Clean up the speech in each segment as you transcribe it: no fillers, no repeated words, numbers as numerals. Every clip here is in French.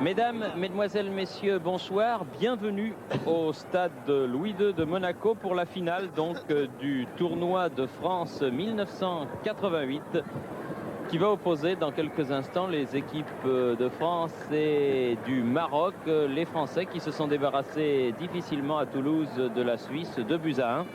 Mesdames, Mesdemoiselles, Messieurs, bonsoir. Bienvenue au stade Louis II de Monaco pour la finale donc du tournoi de France 1988 qui va opposer dans quelques instants les équipes de France et du Maroc. Les Français qui se sont débarrassés difficilement à Toulouse de la Suisse, 2-1.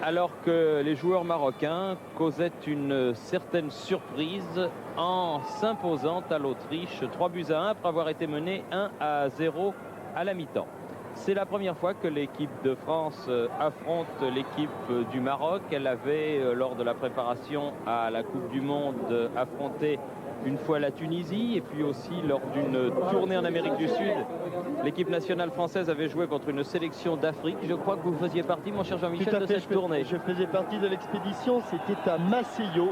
Alors que les joueurs marocains causaient une certaine surprise en s'imposant à l'Autriche 3-1 après avoir été menés 1-0 à la mi-temps. C'est la première fois que l'équipe de France affronte l'équipe du Maroc. Elle avait, lors de la préparation à la Coupe du Monde, affronté une fois la Tunisie et puis aussi lors d'une tournée en Amérique du Sud. L'équipe nationale française avait joué contre une sélection d'Afrique. Je crois que vous faisiez partie, mon cher Jean-Michel, de cette tournée. Je faisais partie de l'expédition. C'était à Maceió.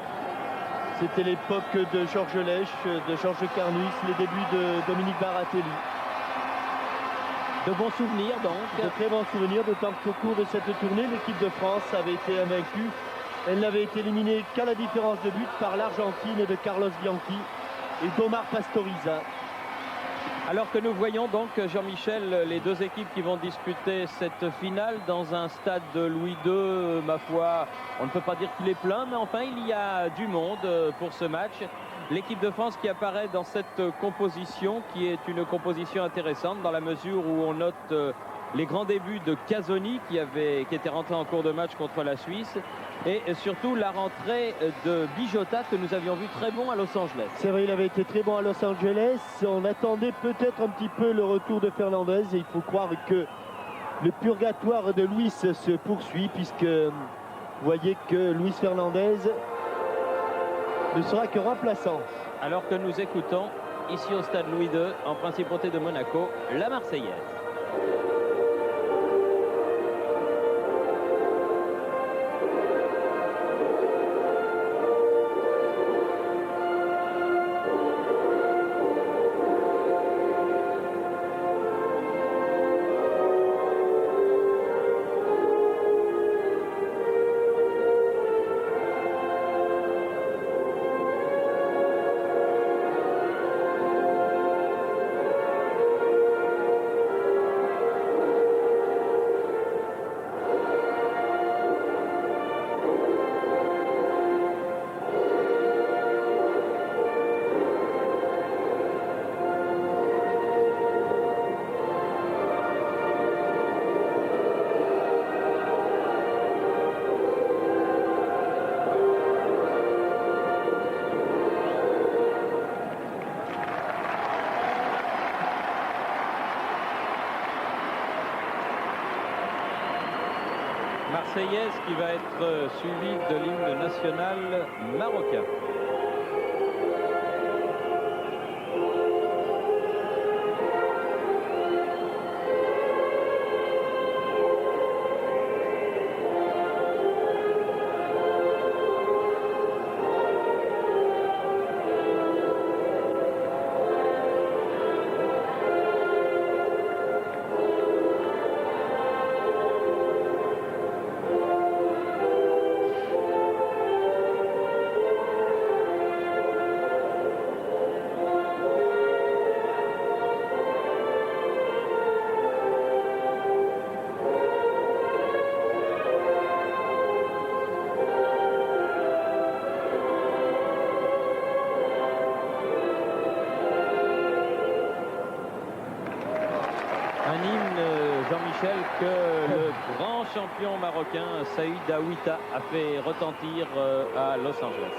C'était l'époque de Georges Lèche, de Georges Carnus, les débuts de Dominique Baratelli. De bons souvenirs donc. De très bons souvenirs, d'autant qu'au cours de cette tournée, l'équipe de France avait été invaincue. Elle n'avait été éliminée qu'à la différence de but par l'Argentine de Carlos Bianchi et d'Omar Pastoriza. Alors que nous voyons donc, Jean-Michel, les deux équipes qui vont disputer cette finale dans un stade de Louis II, ma foi, on ne peut pas dire qu'il est plein, mais enfin il y a du monde pour ce match. L'équipe de France qui apparaît dans cette composition, qui est une composition intéressante dans la mesure où on note les grands débuts de Casoni qui était rentré en cours de match contre la Suisse, et surtout la rentrée de Bijota que nous avions vu très bon à Los Angeles. C'est vrai, il avait été très bon à Los Angeles. On attendait peut-être un petit peu le retour de Fernandez et il faut croire que le purgatoire de Luis se poursuit puisque vous voyez que Luis Fernandez ne sera que remplaçant. Alors que nous écoutons ici au stade Louis II, en principauté de Monaco, la Marseillaise. Marseillaise qui va être suivie de l'hymne national marocain. Jean-Michel, que le grand champion marocain Saïd Aouita a fait retentir à Los Angeles.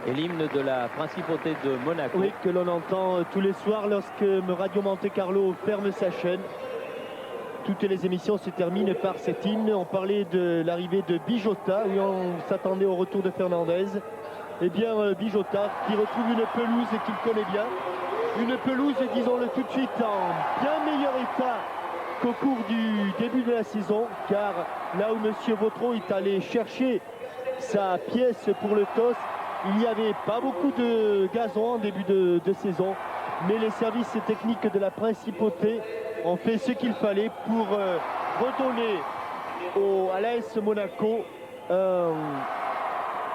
Et l'hymne de la principauté de Monaco. Oui, que l'on entend tous les soirs lorsque Radio Monte Carlo ferme sa chaîne. Toutes les émissions se terminent par cet hymne. On parlait de l'arrivée de Bijota, oui, on s'attendait au retour de Fernandez. Eh bien, Bijota qui retrouve une pelouse qu'il connaît bien. Une pelouse, disons-le tout de suite, en bien meilleur état qu'au cours du début de la saison, car là où M. Vautreau est allé chercher sa pièce pour le TOS, il n'y avait pas beaucoup de gazon en début de saison, mais les services techniques de la principauté ont fait ce qu'il fallait pour redonner à l'AS Monaco un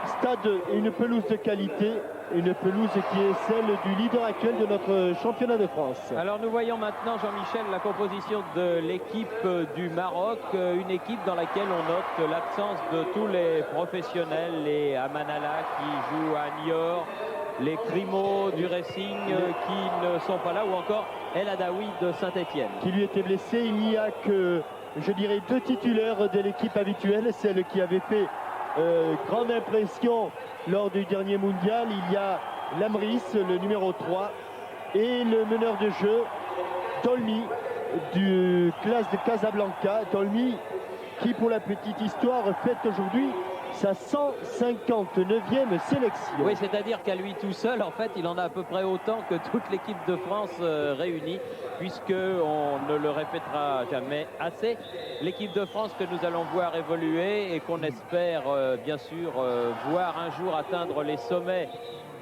stade et une pelouse de qualité, une pelouse qui est celle du leader actuel de notre championnat de France. Alors nous voyons maintenant, Jean-Michel, la composition de l'équipe du Maroc, une équipe dans laquelle on note l'absence de tous les professionnels, les Amanala qui jouent à Niort, les Crimo du Racing qui ne sont pas là, ou encore El Adaoui de Saint-Etienne. Qui lui était blessé, il n'y a que, je dirais, 2 titulaires de l'équipe habituelle, celle qui avait fait grande impression lors du dernier mondial. Il y a Lamris, le numéro 3, et le meneur de jeu, Dolmy, du classe de Casablanca. Dolmy qui, pour la petite histoire, fête aujourd'hui sa 159e sélection. Oui, c'est-à-dire qu'à lui tout seul, en fait, il en a à peu près autant que toute l'équipe de France réunie, puisqu'on ne le répétera jamais assez. L'équipe de France que nous allons voir évoluer et qu'on espère, bien sûr, voir un jour atteindre les sommets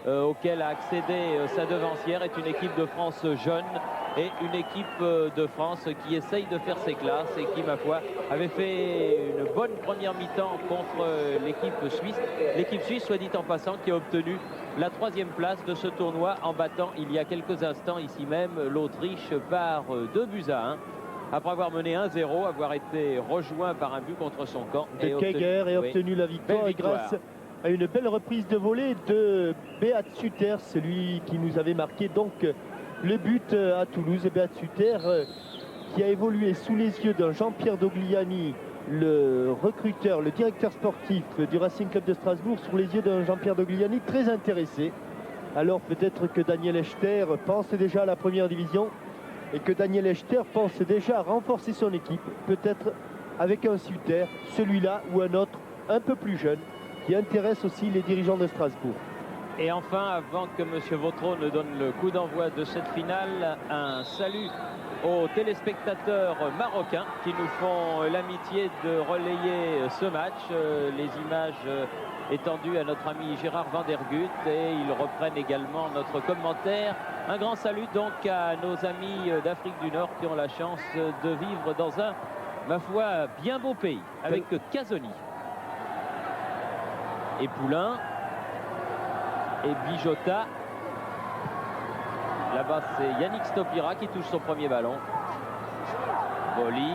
auquel a accédé sa devancière, est une équipe de France jeune et une équipe de France qui essaye de faire ses classes et qui, ma foi, avait fait une bonne première mi-temps contre l'équipe suisse. L'équipe suisse, soit dit en passant, qui a obtenu la 3e place de ce tournoi en battant il y a quelques instants ici même l'Autriche par 2-1. Après avoir mené 1-0, avoir été rejoint par un but contre son camp. De Keger et obtenu la victoire grâce à une belle reprise de volée de Beat Suter, celui qui nous avait marqué donc le but à Toulouse. Beat Suter qui a évolué sous les yeux d'un Jean-Pierre Dogliani, le recruteur, le directeur sportif du Racing Club de Strasbourg, sous les yeux d'un Jean-Pierre Dogliani très intéressé. Alors peut-être que Daniel Echter pense déjà à la première division et que Daniel Echter pense déjà à renforcer son équipe, peut-être avec un Suter, celui-là ou un autre un peu plus jeune, qui intéresse aussi les dirigeants de Strasbourg. Et enfin, avant que M. Vautreau ne donne le coup d'envoi de cette finale, un salut aux téléspectateurs marocains qui nous font l'amitié de relayer ce match. Les images étendues à notre ami Gérard Van der Gut, et ils reprennent également notre commentaire. Un grand salut donc à nos amis d'Afrique du Nord qui ont la chance de vivre dans un, ma foi, bien beau pays, avec Casoni et Poulain et Bijota. Là-bas, c'est Yannick Stopira qui touche son premier ballon. Boli.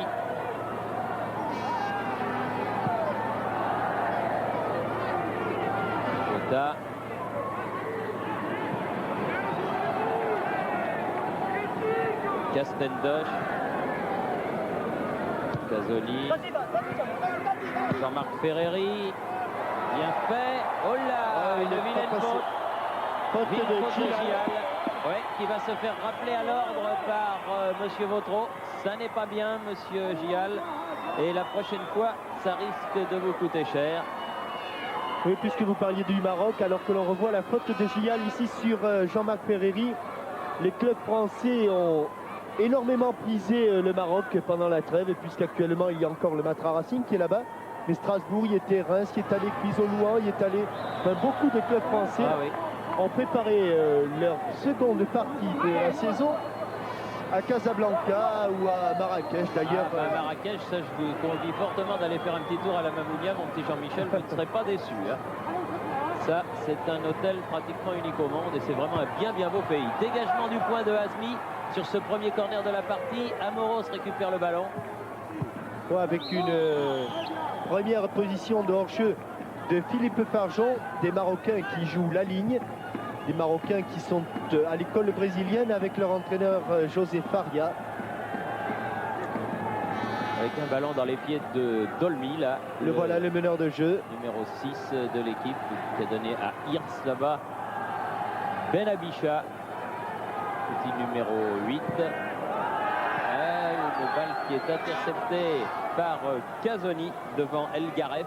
Bijota. Castendoche. Casoni. Jean-Marc Ferreri. Bien fait. Oh là, une vilaine faute. Faute de Gial. Ouais, qui va se faire rappeler à l'ordre par Monsieur Vautreau. Ça n'est pas bien, Monsieur Gial. Et la prochaine fois, ça risque de vous coûter cher. Oui, puisque vous parliez du Maroc, alors que l'on revoit la faute de Gial ici sur Jean-Marc Ferreri. Les clubs français ont énormément prisé le Maroc pendant la trêve, puisqu'actuellement il y a encore le Matra Racing qui est là-bas. Mais Strasbourg, il y était Reims, il est allé Cuiselouan, il est allé... Enfin, beaucoup de clubs français ont préparé leur seconde partie de la saison à Casablanca ou à Marrakech d'ailleurs. Marrakech, ça je vous convie fortement d'aller faire un petit tour à la Mamounia, mon petit Jean-Michel, vous ne serez pas déçu. Hein. Ça, c'est un hôtel pratiquement unique au monde et c'est vraiment un bien beau pays. Dégagement du point de Hazmi sur ce premier corner de la partie. Amoros récupère le ballon. Ouais, avec une première position de hors-jeu de Philippe Farjon, des Marocains qui jouent la ligne, des Marocains qui sont à l'école brésilienne avec leur entraîneur José Faria. avec un ballon dans les pieds de Dolmy là. Voilà le meneur de jeu. Numéro 6 de l'équipe qui a donné à Hirs là-bas. Ben Abisha, petit numéro 8. Une balle qui est interceptée par Casoni devant El Garef.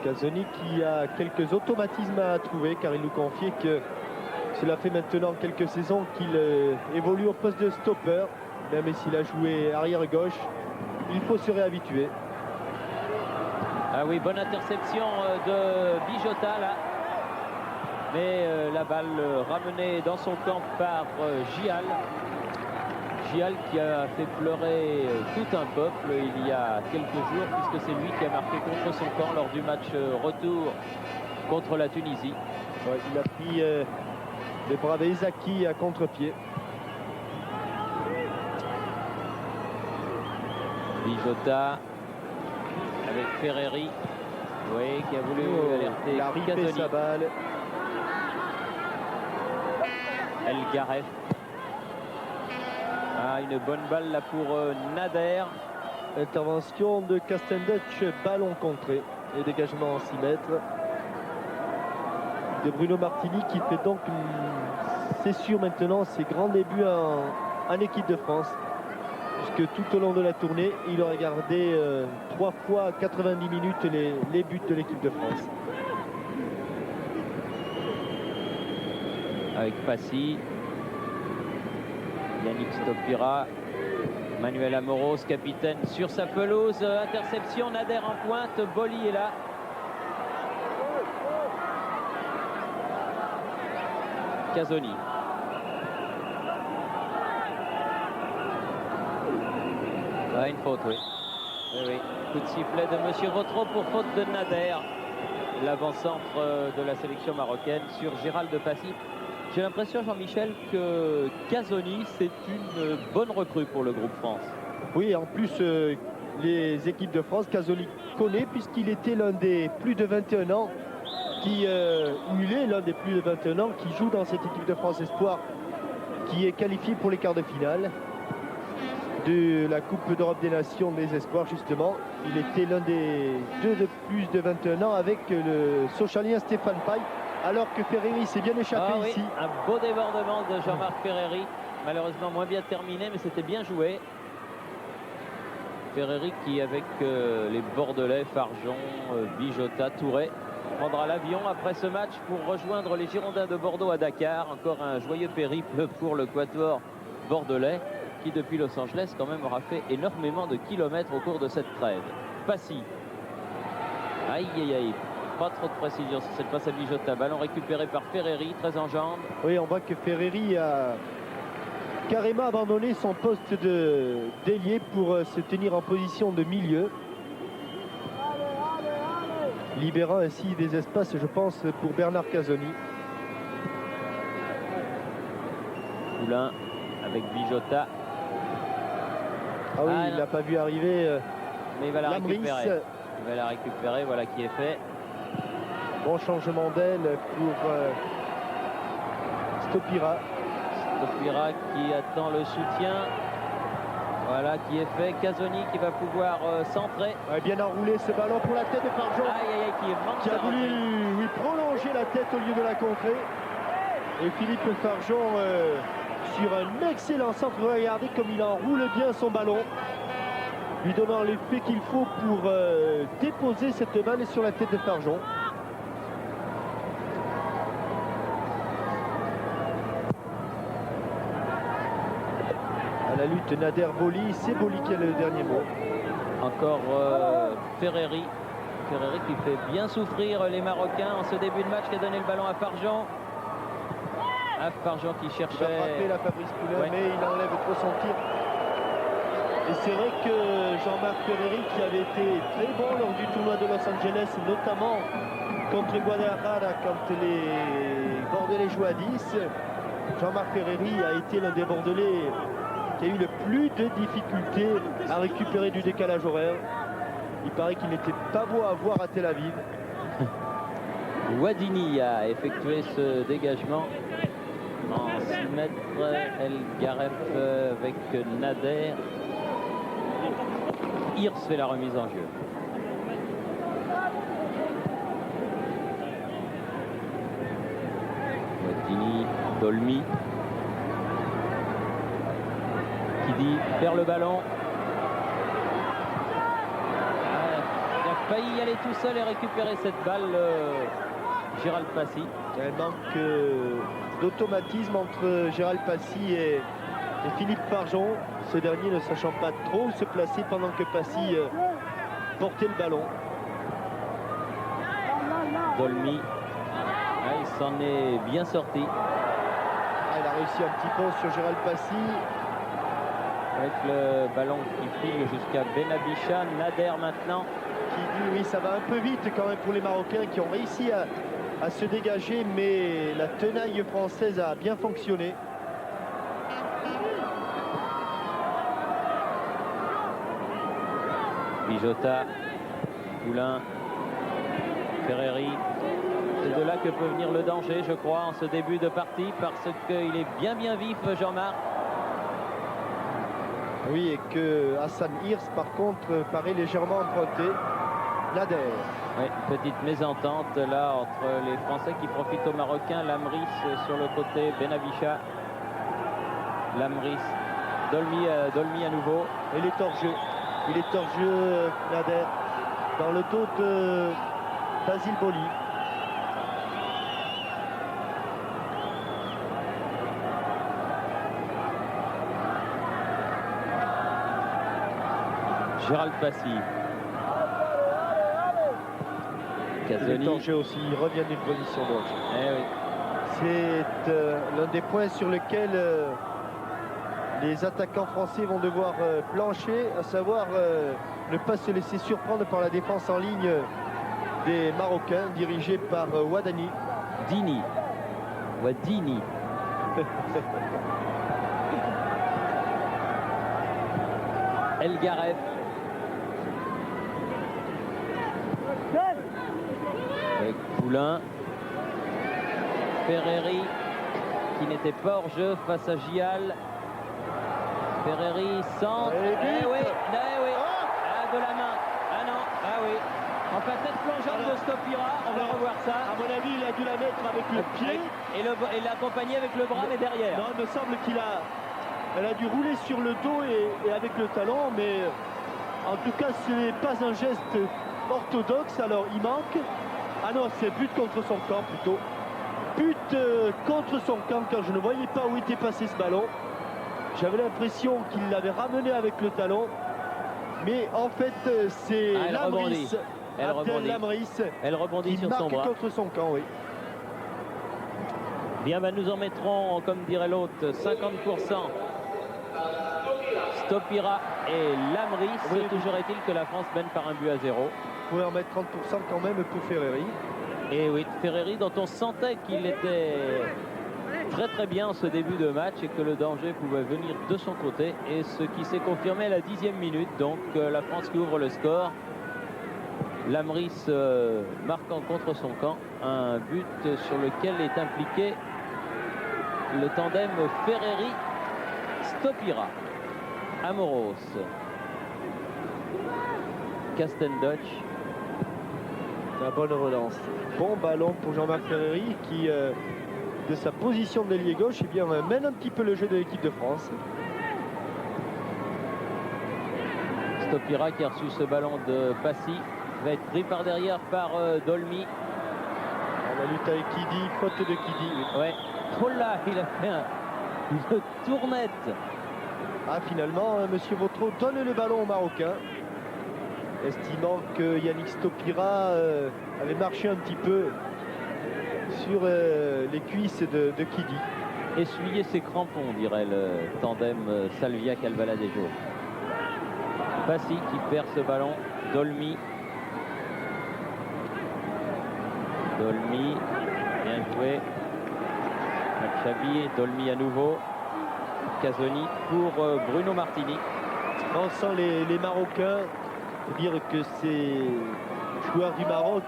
Casoni qui a quelques automatismes à trouver, car il nous confiait que cela fait maintenant quelques saisons qu'il évolue au poste de stopper. Même s'il a joué arrière gauche, il faut se réhabituer. Ah oui, bonne interception de Bijota là. Mais la balle ramenée dans son camp par Gial. Gial qui a fait pleurer tout un peuple il y a quelques jours, puisque c'est lui qui a marqué contre son camp lors du match retour contre la Tunisie. Ouais, il a pris les bras d'Ezaki à contre-pied. Bijota avec Ferreri, oui, qui a voulu alerter. Il a ripé sa balle. El Garef. Ah, une bonne balle là pour Nader. Intervention de Castenduch, ballon contré et dégagement en 6 mètres de Bruno Martini, qui fait donc, c'est sûr maintenant, ses grands débuts en équipe de France, puisque tout au long de la tournée il aurait gardé 3 fois 90 minutes les buts de l'équipe de France. Avec Passy, Yannick Stopira, Manuel Amoros, capitaine sur sa pelouse. Interception, Nader en pointe, Boli est là. Casoni. Ah, une faute, oui. Oui. Coup de sifflet de Monsieur Vautreau pour faute de Nader. L'avant-centre de la sélection marocaine sur Gérald Passy. J'ai l'impression, Jean-Michel, que Casoni, c'est une bonne recrue pour le groupe France. Oui, en plus, les équipes de France, Casoni connaît, puisqu'il était l'un des plus de 21 ans, il est l'un des plus de 21 ans qui joue dans cette équipe de France Espoir, qui est qualifiée pour les quarts de finale de la Coupe d'Europe des Nations des Espoirs, justement. Il était l'un des 2 de plus de 21 ans avec le Sochalien Stéphane Paille, alors que Ferreri s'est bien échappé ici. Un beau débordement de Jean-Marc Ferreri, malheureusement moins bien terminé, mais c'était bien joué. Ferreri qui, avec les Bordelais, Farjon, Bijota, Touré, prendra l'avion après ce match pour rejoindre les Girondins de Bordeaux à Dakar. Encore un joyeux périple pour le quatuor bordelais, qui depuis Los Angeles quand même aura fait énormément de kilomètres au cours de cette trêve. Passy. Aïe aïe aïe. Pas trop de précision sur cette passe à Bijota. Ballon récupéré par Ferreri, très en jambes. Oui, on voit que Ferreri a carrément abandonné son poste d'ailier pour se tenir en position de milieu, libérant ainsi des espaces, je pense, pour Bernard Casoni. Poulain avec Bijota. Ah oui, il n'a pas vu arriver. Mais il va la récupérer. Il va la récupérer, voilà qui est fait. Bon changement d'aile pour Stopira. Stopira qui attend le soutien. Voilà qui est fait. Casoni qui va pouvoir centrer. Ouais, bien enroulé ce ballon pour la tête de Farjon. Qui a voulu prolonger la tête au lieu de la contrer. Et Philippe Farjon sur un excellent centre. Regardez comme il enroule bien son ballon, lui donnant l'effet qu'il faut pour déposer cette balle sur la tête de Farjon. À la lutte Nader-Boli, c'est Boli qui a le dernier mot. Encore Ferreri. Ferreri qui fait bien souffrir les Marocains en ce début de match, qui a donné le ballon à Farjon. Farjon qui cherchait. Il va frapper la Fabrice Poulain, mais il enlève trop son tir. Et c'est vrai que Jean-Marc Ferreri, qui avait été très bon lors du tournoi de Los Angeles, notamment contre Guadalajara quand les Bordelais jouaient à 10, Jean-Marc Ferreri a été l'un des Bordelais qui a eu le plus de difficultés à récupérer du décalage horaire. Il paraît qu'il n'était pas beau à voir à Tel Aviv. Wadini a effectué ce dégagement en 6 mètres. El Garef avec Nader. Hirsch fait la remise en jeu. Wattini, Dolmy. Kidi perd le ballon. Il a failli y aller tout seul et récupérer cette balle, Gérald Passy. Il y a un manque d'automatisme entre Gérald Passy et Philippe Farjon. Ce dernier ne sachant pas trop où se placer pendant que Passy portait le ballon. Dolmy, il s'en est bien sorti. Il a réussi un petit pont sur Gérald Passy. Avec le ballon qui file jusqu'à Benabicha. Nader maintenant. Qui dit oui, ça va un peu vite quand même pour les Marocains qui ont réussi à se dégager, mais la tenaille française a bien fonctionné. Bijota, Poulain, Ferreri. C'est de là que peut venir le danger, je crois, en ce début de partie, parce qu'il est bien vif, Jean-Marc. Oui, et que Hassan Hirsch, par contre, paraît légèrement emprunté. Nader. Oui, petite mésentente là entre les Français qui profitent aux Marocains. Lamris sur le côté, Benabicha. Lamris, Dolmy à nouveau. Et il est hors jeu. Il est hors jeu, Nader, dans le dos de Basile Boli. Gérald Passy. Il est hors jeu aussi, il revient d'une position de hors-jeu. Eh oui. C'est l'un des points sur lesquels les attaquants français vont devoir plancher, à savoir ne pas se laisser surprendre par la défense en ligne des Marocains, dirigée par Wadani. Wadini. El Garef. Avec Poulain. Ferreri qui n'était pas hors jeu face à Gial. Ferreri centre. Eh oui. Ah, de la main. Ah non, ah oui. Enfin, tête plongeante de Stopira, on va revoir ça. À mon avis, il a dû la mettre avec le pied. Et l'accompagner avec le bras, mais derrière. Non, il me semble elle a dû rouler sur le dos et avec le talon, mais en tout cas, ce n'est pas un geste orthodoxe. Alors, il manque. Ah non, c'est but contre son camp plutôt. But contre son camp, car je ne voyais pas où était passé ce ballon. J'avais l'impression qu'il l'avait ramené avec le talon. Mais en fait, c'est Lamris. Elle rebondit sur son bras. Contre son camp, oui. Bien, ben, nous en mettrons, comme dirait l'autre, 50%. Stopira et Lamris. Oui. Toujours est-il que la France mène par 1-0. Vous pouvez en mettre 30% quand même pour Ferreri. Et oui, Ferreri, dont on sentait qu'il était très bien en ce début de match et que le danger pouvait venir de son côté. Et ce qui s'est confirmé à la 10e minute. Donc la France qui ouvre le score. Lamris marquant contre son camp. Un but sur lequel est impliqué le tandem Ferreri-Stopira. Amoros. Castendutch. La bonne relance. Bon ballon pour Jean-Marc Ferreri qui, de sa position d'ailier gauche, eh bien, mène un petit peu le jeu de l'équipe de France. Stopira qui a reçu ce ballon de Passy. Va être pris par derrière par Dolmy. La lutte avec Kidi, faute de Kidi. Ouais. Oh là, il a fait une tournette. Ah, finalement, Monsieur Vautreau donne le ballon au Marocain, estimant que Yannick Stopira avait marché un petit peu sur les cuisses de Kidi. Essuyer ses crampons, dirait le tandem Salvia-Calvaladejo. Passy qui perd ce ballon. Dolmy. Bien joué. Chabi, Dolmy à nouveau. Casoni pour Bruno Martini. On sent les Marocains dire que ces joueurs du Maroc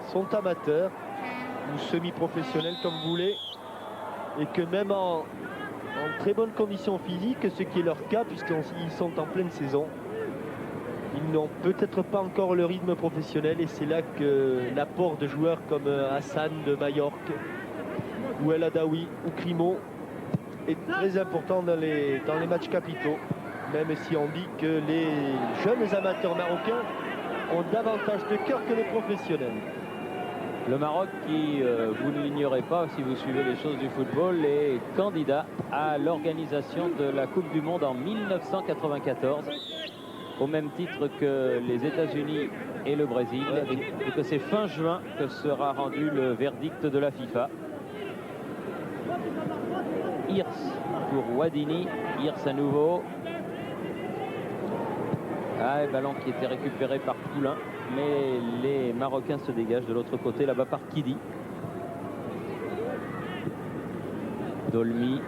sont amateurs ou semi-professionnels comme vous voulez, et que même en très bonne condition physique, ce qui est leur cas puisqu'ils sont en pleine saison, Ils n'ont peut-être pas encore le rythme professionnel et c'est là que l'apport de joueurs comme Hassan de Majorque ou El Adaoui ou Crimo est très important dans les matchs capitaux, même si on dit que les jeunes amateurs marocains ont davantage de cœur que les professionnels. Le Maroc qui, vous ne l'ignorez pas si vous suivez les choses du football, est candidat à l'organisation de la Coupe du Monde en 1994, au même titre que les États-Unis et le Brésil, et que c'est fin juin que sera rendu le verdict de la FIFA. Hirs pour Ouadini, Hirs à nouveau. Ah, ballon qui était récupéré par Poulain, mais les Marocains se dégagent de l'autre côté, là-bas par Kidi. Dolmi.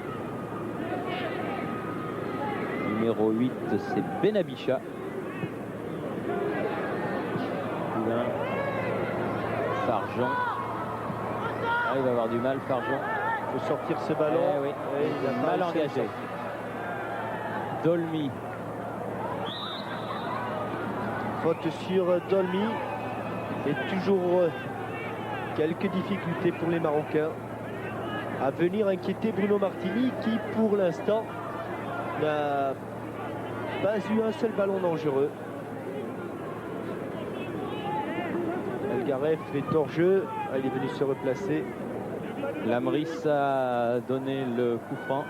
Numéro 8, c'est Benabicha. Poulain. Farjon. Ah, il va avoir du mal, Farjon. Il faut sortir ce ballon. Oui. Il a mal engagé. Dolmi. Faute sur Dolmi. Et toujours quelques difficultés pour les Marocains à venir inquiéter Bruno Martini qui pour l'instant n'a pas eu un seul ballon dangereux. El Garef est hors jeu. Il est venu se replacer. Lamris a donné le coup franc.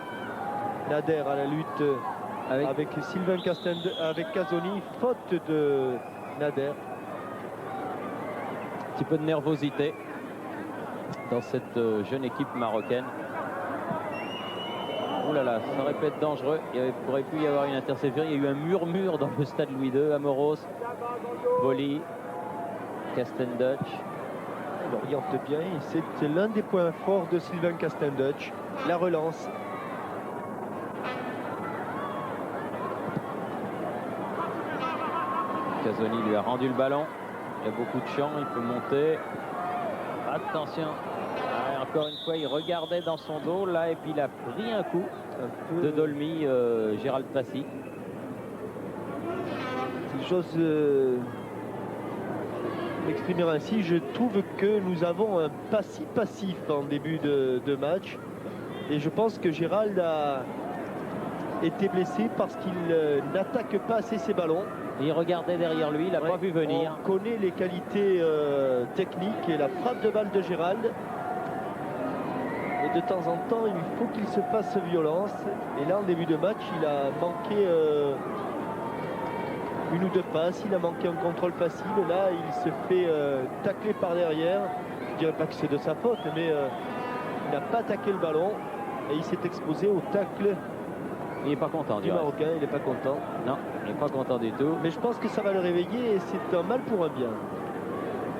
Nader à la lutte avec Sylvain Castendeuch, avec Casoni. Faute de Nader. Un petit peu de nervosité dans cette jeune équipe marocaine. Oh là là, ça aurait pu être dangereux. Il aurait pu y avoir une interception. Il y a eu un murmure dans le stade Louis II. Amoros, Boli, Castendeuch. Il oriente bien. C'est l'un des points forts de Sylvain Castendeuch. La relance. Casoni lui a rendu le ballon. Il y a beaucoup de champs. Il peut monter. Attention. Ah, encore une fois, il regardait dans son dos. Là, et puis il a pris un coup de Dolmi, Gérald Passy. Si j'ose m'exprimer ainsi, je trouve que nous avons un passif en début de match. Et je pense que Gérald a été blessé parce qu'il n'attaque pas assez ses ballons. Il regardait derrière lui, il n'a pas vu venir. On connaît les qualités techniques et la frappe de balle de Gérald. Et de temps en temps, il faut qu'il se fasse violence. Et là, en début de match, il a manqué une ou deux passes. Il a manqué un contrôle facile. Là, il se fait tacler par derrière. Je ne dirais pas que c'est de sa faute, mais il n'a pas attaqué le ballon. Et il s'est exposé au tacle. Il n'est pas content du Marocain, il n'est pas content. Non, il n'est pas content du tout. Mais je pense que ça va le réveiller et c'est un mal pour un bien.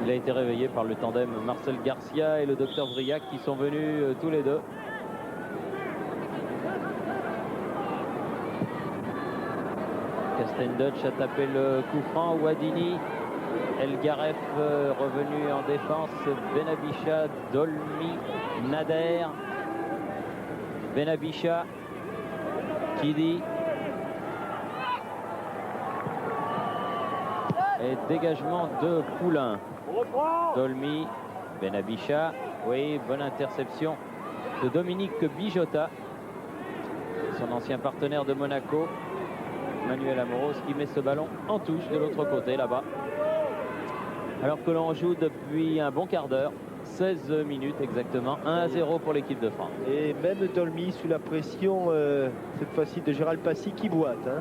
Il a été réveillé par le tandem Marcel Garcia et le docteur Vriac qui sont venus tous les deux. Castendeuch a tapé le coup franc. Ouadini, El Garef revenu en défense. Benabicha, Dolmi, Nader. Benabicha. Kidi. Et dégagement de Poulain. Dolmi, Benabicha. Oui, bonne interception de Dominique Bijota, son ancien partenaire de Monaco. Manuel Amoros qui met ce ballon en touche de l'autre côté là-bas. Alors que l'on joue depuis un bon quart d'heure. 16 minutes exactement, 1-0 pour l'équipe de France. Et même Dolmi sous la pression, cette fois-ci de Gérald Passy qui boite. Hein.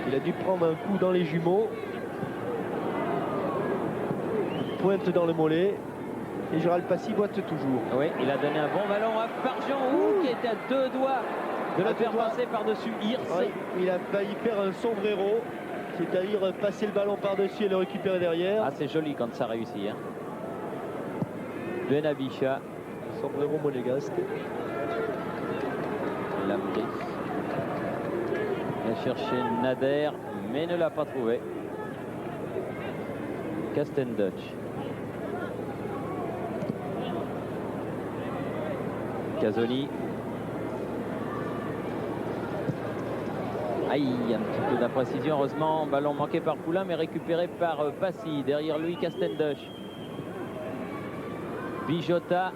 Il a dû prendre un coup dans les jumeaux. Pointe dans le mollet. Et Gérald Passy boite toujours. Oui, il a donné un bon ballon à Farjon qui était à deux doigts de le faire passer par-dessus Hirs. Oui, il a failli faire un sombrero, c'est-à-dire passer le ballon par-dessus et le récupérer derrière. Ah, c'est joli quand ça réussit. Hein. Benabicha. Sombrero monégasque. Lamris. Il a cherché Nader, mais ne l'a pas trouvé. Castendeuch. Casoni. Aïe, un petit peu d'imprécision. Heureusement, ballon manqué par Poulain, mais récupéré par Passy. Derrière lui, Castendush. Bijota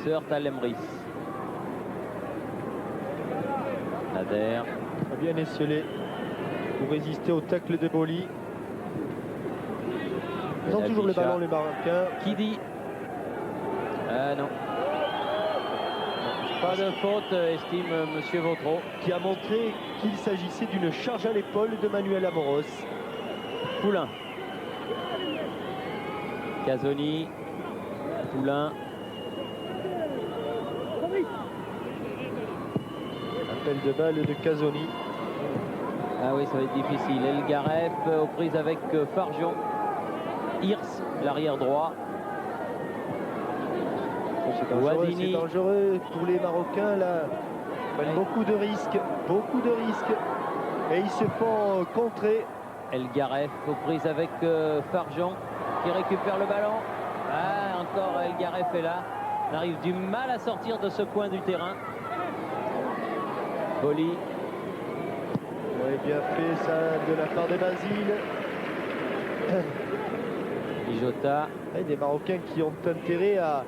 se heurte à Lemris. Nader. A bien esselé pour résister au tacle de Boli. Ils ont toujours le ballon, les Marocains. Qui dit non. Pas de faute, estime Monsieur Vautreau. Qui a montré qu'il s'agissait d'une charge à l'épaule de Manuel Amoros. Poulain. Casoni. Poulain. Appel de balle de Casoni. Ah oui, ça va être difficile. El Garef aux prises avec Farjon. Hirs, l'arrière droit. C'est dangereux pour les Marocains là. Oui. Beaucoup de risques. Et ils se font contrer. El Garef aux prises avec Farjon qui récupère le ballon. Ah, encore El Garef est là. On arrive du mal à sortir de ce coin du terrain. Boli. Oui, bien fait ça de la part de Basile. Bijota. Et des Marocains qui ont intérêt à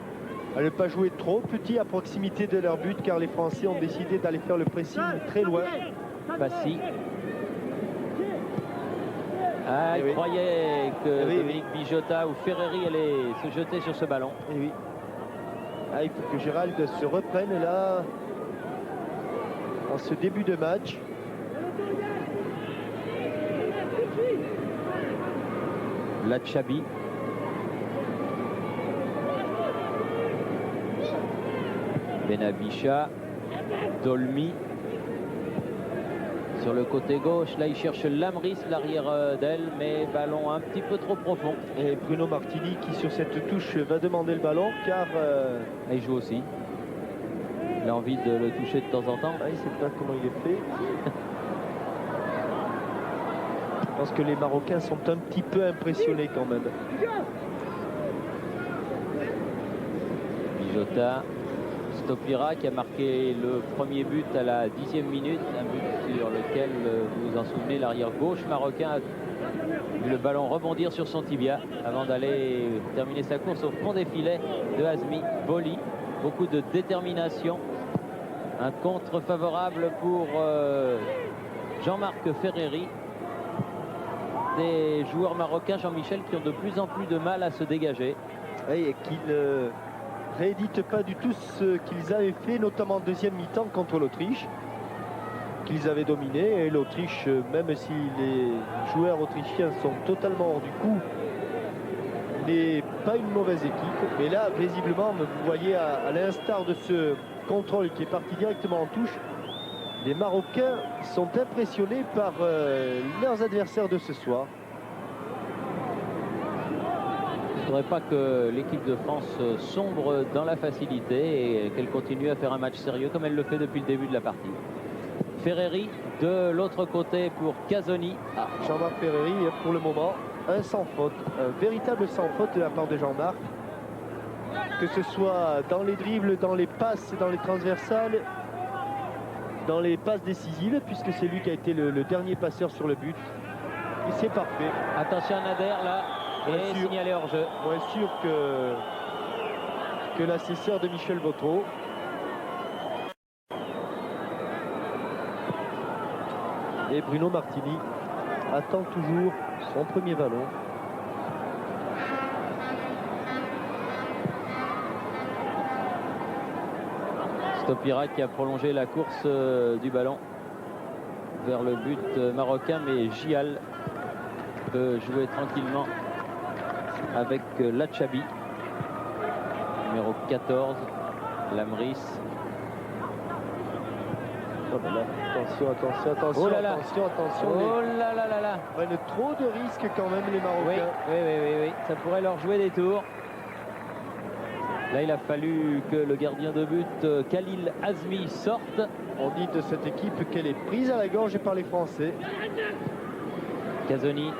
ne pas jouer trop petit à proximité de leur but, car les Français ont décidé d'aller faire le pressing très loin. Passy. Ah, il croyait que Dominique Bijota ou Ferreri allait se jeter sur ce ballon. Et oui. Ah, il faut que Gérald se reprenne là en ce début de match. Lachabi. Benavicha. Dolmy. Sur le côté gauche, là il cherche Lamris, l'arrière d'aile, mais ballon un petit peu trop profond. Et Bruno Martini qui sur cette touche va demander le ballon, car il joue aussi. Il a envie de le toucher de temps en temps. Ah, il ne sait pas comment il est fait. Je pense que les Marocains sont un petit peu impressionnés quand même. Bijota. Stopira qui a marqué le premier but à la 10e minute, un but sur lequel, vous vous en souvenez, l'arrière gauche marocain a vu le ballon rebondir sur son tibia avant d'aller terminer sa course au fond des filets de Hazmi. Boli, beaucoup de détermination, un contre favorable pour Jean-Marc Ferreri. Des joueurs marocains, Jean-Michel, qui ont de plus en plus de mal à se dégager. Oui, et qui ne rééditent pas du tout ce qu'ils avaient fait, notamment en deuxième mi-temps contre l'Autriche, qu'ils avaient dominé. Et l'Autriche, même si les joueurs autrichiens sont totalement hors du coup, n'est pas une mauvaise équipe. Mais là, visiblement, vous voyez, à l'instar de ce contrôle qui est parti directement en touche, les Marocains sont impressionnés par leurs adversaires de ce soir. Il ne faudrait pas que l'équipe de France sombre dans la facilité et qu'elle continue à faire un match sérieux comme elle le fait depuis le début de la partie. Ferreri de l'autre côté pour Casoni. Ah, Jean-Marc Ferreri, pour le moment, un sans faute, un véritable sans faute de la part de Jean-Marc. Que ce soit dans les dribbles, dans les passes, dans les transversales, dans les passes décisives, puisque c'est lui qui a été le dernier passeur sur le but. Et c'est parfait. Attention à Nader là. Et signalé hors jeu. Moins sûr que la cesseur de Michel Vautreau. Et Bruno Martini attend toujours son premier ballon. Stopira qui a prolongé la course du ballon vers le but marocain, mais Gial peut jouer tranquillement avec Lachabi, numéro 14, Lamris. Oh là là, attention, oh là là. attention. Oh là là là là. Ils prennent trop de risques quand même, les Marocains. Oui, ça pourrait leur jouer des tours. Là, il a fallu que le gardien de but, Khalil Hazmi, sorte. On dit de cette équipe qu'elle est prise à la gorge par les Français. Casoni.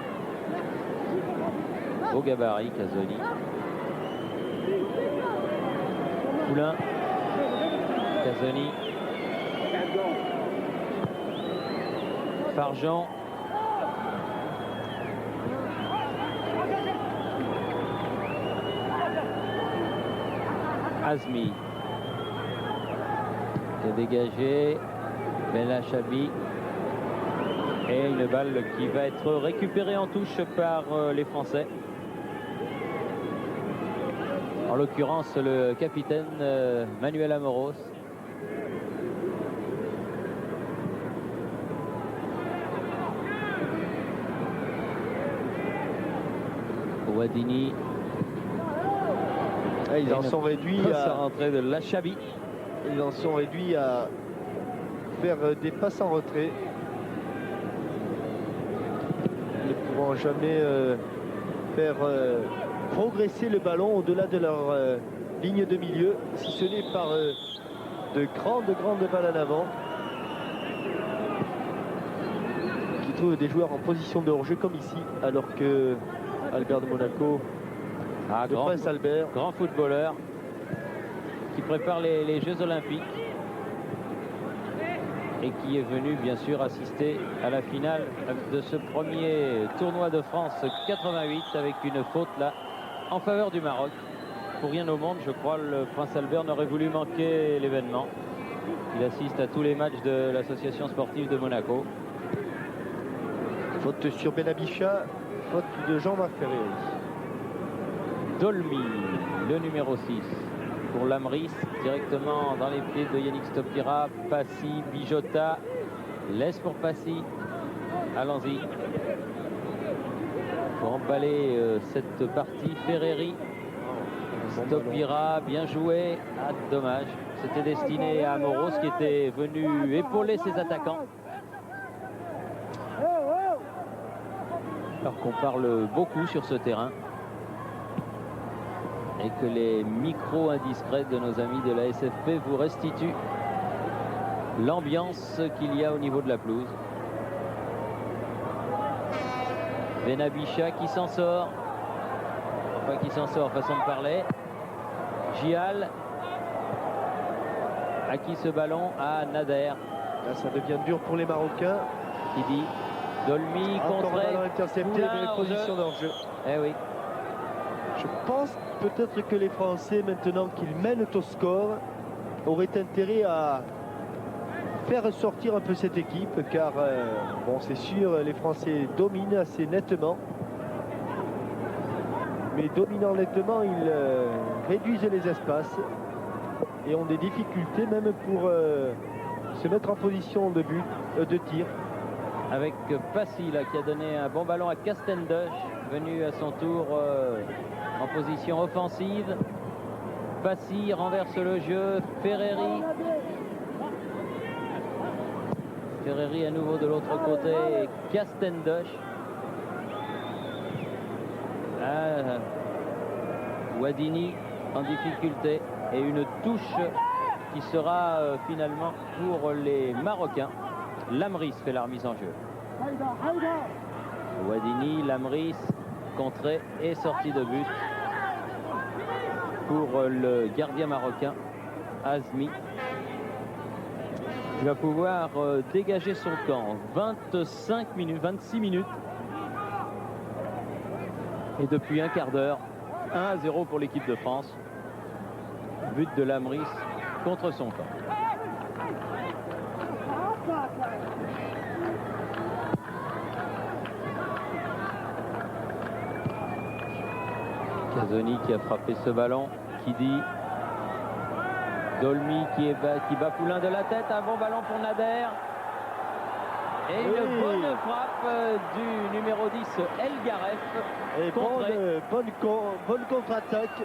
Au gabarit, Casoni. Poulain. Casoni. Farjean. Azmi qui a dégagé. Belachabi. Et une balle qui va être récupérée en touche par les Français. En l'occurrence, le capitaine Manuel Amoros. Ouadini. Ils en sont réduits à rentrer de Lachabi. Ils en sont réduits à faire des passes en retrait. Ils ne pourront jamais faire progresser le ballon au-delà de leur ligne de milieu, si ce n'est par de grandes balles en avant, qui trouvent des joueurs en position de hors-jeu comme ici, alors que Albert de Monaco, le Prince Albert, grand footballeur qui prépare les Jeux Olympiques et qui est venu bien sûr assister à la finale de ce premier tournoi de France 88 avec une faute là en faveur du Maroc. Pour rien au monde, je crois, le Prince Albert n'aurait voulu manquer l'événement. Il assiste à tous les matchs de l'association sportive de Monaco. Faute sur Benabicha, faute de Jean-Marc Ferré. Dolmy, le numéro 6 pour Lamris, directement dans les pieds de Yannick Stopira. Passy, Bijota, laisse pour Passy. Allons-y. Pour emballer cette partie, Ferreri. Stopira, bien joué. Ah, dommage. C'était destiné à Amoros qui était venu épauler ses attaquants. Alors qu'on parle beaucoup sur ce terrain et que les micros indiscrets de nos amis de la SFP vous restituent l'ambiance qu'il y a au niveau de la pelouse. Benabicha qui s'en sort. Enfin, qui s'en sort, façon de parler. Gial. À qui ce ballon? À Nader. Là, ça devient dur pour les Marocains. Qui dit Dolmy contre un ballon intercepté de position d'hors-jeu. Eh oui. Je pense peut-être que les Français, maintenant qu'ils mènent au score, auraient intérêt à faire sortir un peu cette équipe, car bon, c'est sûr, les Français dominent assez nettement. Mais dominant nettement, ils réduisent les espaces et ont des difficultés même pour se mettre en position de but, de tir. Avec Passy là, qui a donné un bon ballon à Castendush, venu à son tour en position offensive. Passy renverse le jeu. Ferreri. Ferreri à nouveau de l'autre côté. Castendush. Ouadini en difficulté. Et une touche qui sera finalement pour les Marocains. Lamris fait la remise en jeu. Ouadini, Lamris, contrée et sortie de but pour le gardien marocain Azmi, qui va pouvoir dégager son camp. 25 minutes, 26 minutes. Et depuis un quart d'heure, 1-0 pour l'équipe de France. But de Lamris contre son camp. Casoni qui a frappé ce ballon, qui dit Dolmy qui bat Poulain de la tête, un bon ballon pour Nader et une bonne frappe du numéro 10 El Garef. Et bonne contre-attaque.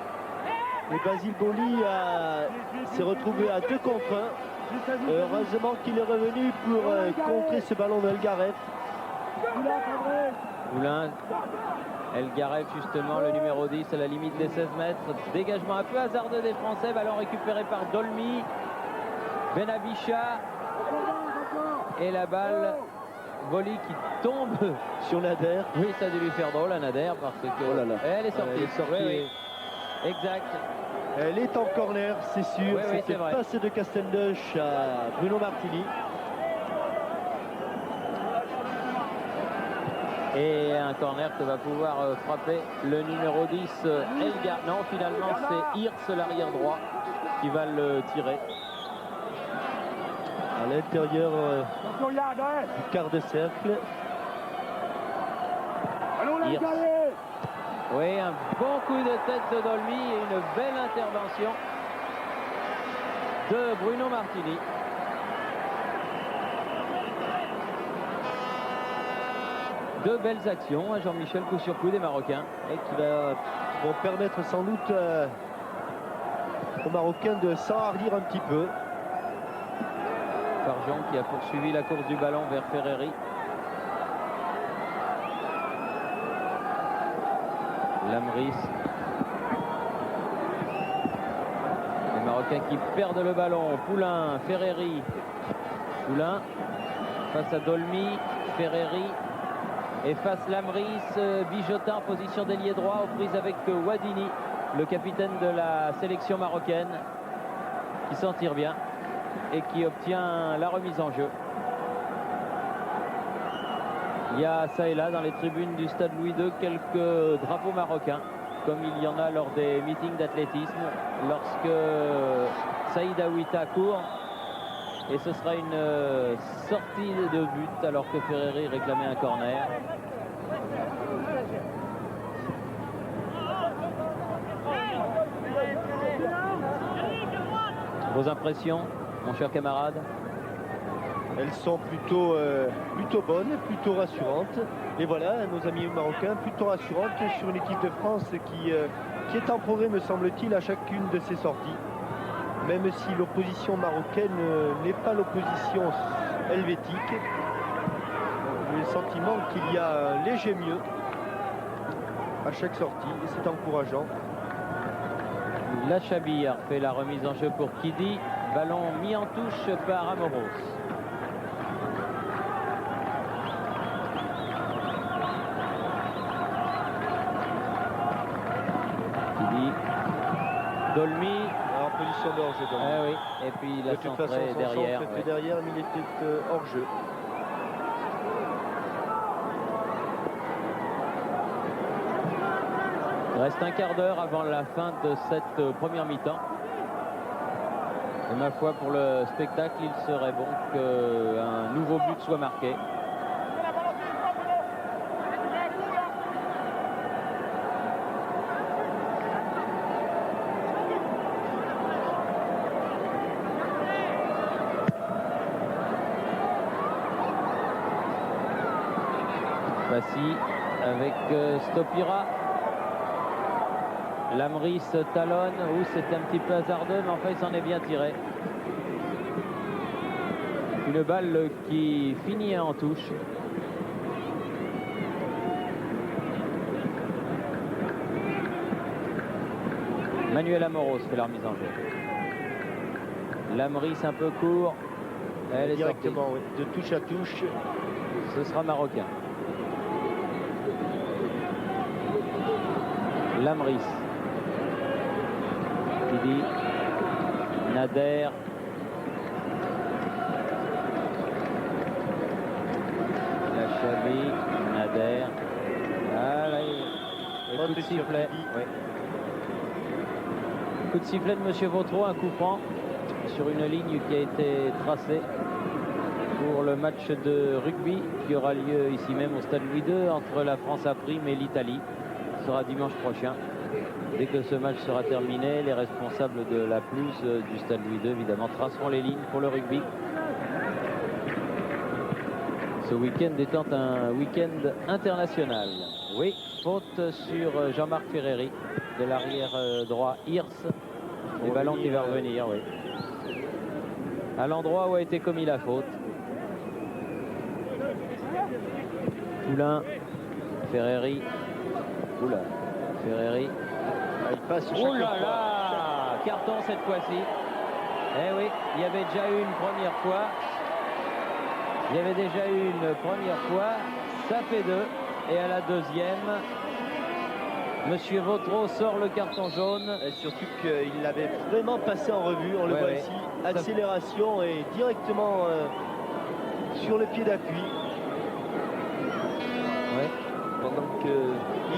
Et Basile Boli s'est retrouvé à 2 contre 1. Heureusement qu'il est revenu pour contrer ce ballon d'El Garef. Poulain, El Garef justement, le numéro 10 à la limite des 16 mètres. Dégagement un peu hasardeux des Français, ballon récupéré par Dolmy. Benabicha. Et la balle, Boli qui tombe sur Nader. Oui, ça a dû lui faire drôle à Nader parce que elle est sortie. Oui. Exact. Elle est en corner, c'est sûr. Oui, c'était passé de Castendush à Bruno Martini. Et un corner que va pouvoir frapper le numéro 10, Elgar. Non, finalement, c'est Hirsch, l'arrière droit, qui va le tirer. À l'intérieur du quart de cercle. Hirsch. Oui, un bon coup de tête de Dolmy et une belle intervention de Bruno Martini. Deux belles actions, Jean-Michel, coup sur coup des Marocains. Et qui vont permettre sans doute aux Marocains de s'enhardir un petit peu. Farjon qui a poursuivi la course du ballon vers Ferreri. Lamris. Les Marocains qui perdent le ballon. Poulain, Ferreri. Poulain face à Dolmy, Ferreri. Et face Lamris, Bijotin en position d'ailier droit aux prises avec Wadini, le capitaine de la sélection marocaine, qui s'en tire bien et qui obtient la remise en jeu. Il y a ça et là dans les tribunes du stade Louis II quelques drapeaux marocains, comme il y en a lors des meetings d'athlétisme, lorsque Saïd Aouita court. Et ce sera une sortie de but alors que Ferreri réclamait un corner. Vos impressions, mon cher camarade? Elles sont plutôt bonnes, plutôt rassurantes. Et voilà, nos amis marocains, plutôt rassurantes sur une équipe de France qui est en progrès, me semble-t-il, à chacune de ses sorties. Même si l'opposition marocaine n'est pas l'opposition helvétique. J'ai le sentiment qu'il y a un léger mieux à chaque sortie et c'est encourageant. La Chabir fait la remise en jeu pour Kidi. Ballon mis en touche par Amoros. Kidi. Dolmy. En position de hors-jeu. Ah oui. Et puis la centrée derrière. Fait derrière, mais il était hors-jeu. Il reste un quart d'heure avant la fin de cette première mi-temps. Et ma foi, pour le spectacle, il serait bon qu'un nouveau but soit marqué. Passy avec Stopira. Lamris talonne, c'est un petit peu hasardeux, mais enfin il s'en est bien tiré. Une balle qui finit en touche. Manuel Amoros fait la remise en jeu. Lamris un peu court. Elle est directement, sortie. Oui, de touche à touche. Ce sera marocain. Lamris. Kidi. Nader. La Chabi. Nader. Ah là, coup de sifflet. Oui. Coup de sifflet de Monsieur Vautreau, un coup franc sur une ligne qui a été tracée pour le match de rugby qui aura lieu ici même au stade Louis II entre la France A Prime et l'Italie. Ce sera dimanche prochain. Dès que ce match sera terminé, les responsables de la pelouse du stade Louis II évidemment traceront les lignes pour le rugby. Ce week-end étant un week-end international. Oui, faute sur Jean-Marc Ferreri de l'arrière droit Hirsch. Le ballon qui va revenir, oui. À l'endroit où a été commis la faute. Poulain, Ferreri. Oula, Ferreri. Il passe Oh là là, carton cette fois-ci. Eh oui, il y avait déjà eu une première fois. Il y avait déjà eu une première fois. Ça fait deux. Et à la deuxième, Monsieur Vautreau sort le carton jaune. Et surtout qu'il l'avait vraiment passé en revue. On le voit ici. Accélération et directement sur le pied d'appui. Ouais.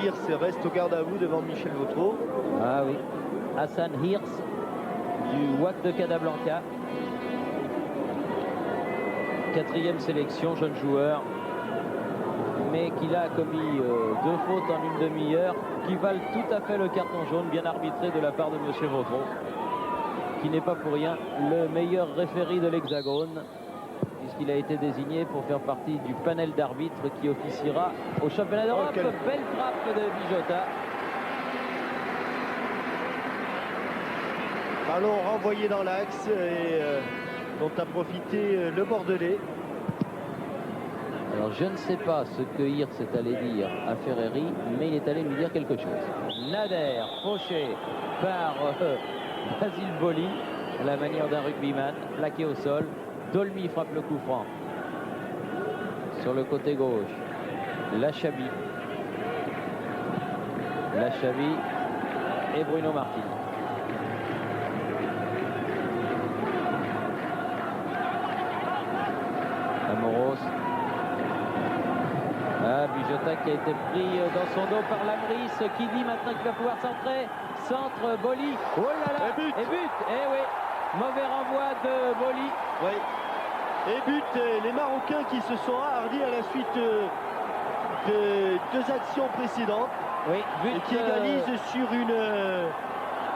Hirst reste au garde à vous devant Michel Vautreau. Ah oui, Hassan Hirst du WAC de Casablanca. 4e sélection, jeune joueur, mais qu'il a commis 2 fautes en une demi-heure qui valent tout à fait le carton jaune bien arbitré de la part de Monsieur Vautreau, qui n'est pas pour rien le meilleur référé de l'Hexagone, puisqu'il a été désigné pour faire partie du panel d'arbitres qui officiera au championnat d'Europe. Okay. Belle frappe de Bijota. Ballon renvoyé dans l'axe et dont a profité le Bordelais. Alors je ne sais pas ce que Hirst est allé dire à Ferreri, mais il est allé lui dire quelque chose. Nader, fauché par Basile Boli, à la manière d'un rugbyman, plaqué au sol. Dolmy frappe le coup franc. Sur le côté gauche, Lachabi. Lachabi et Bruno Martin. Amoros. Ah, Bijota qui a été pris dans son dos par Lamris, qui dit maintenant qu'il va pouvoir centrer. Centre, Boli. Oh là là. Et but. Et but. Eh oui. Mauvais renvoi de Boli. Oui. Et but, les Marocains qui se sont hardis à la suite de 2 actions précédentes. Oui, but, et qui égalisent sur une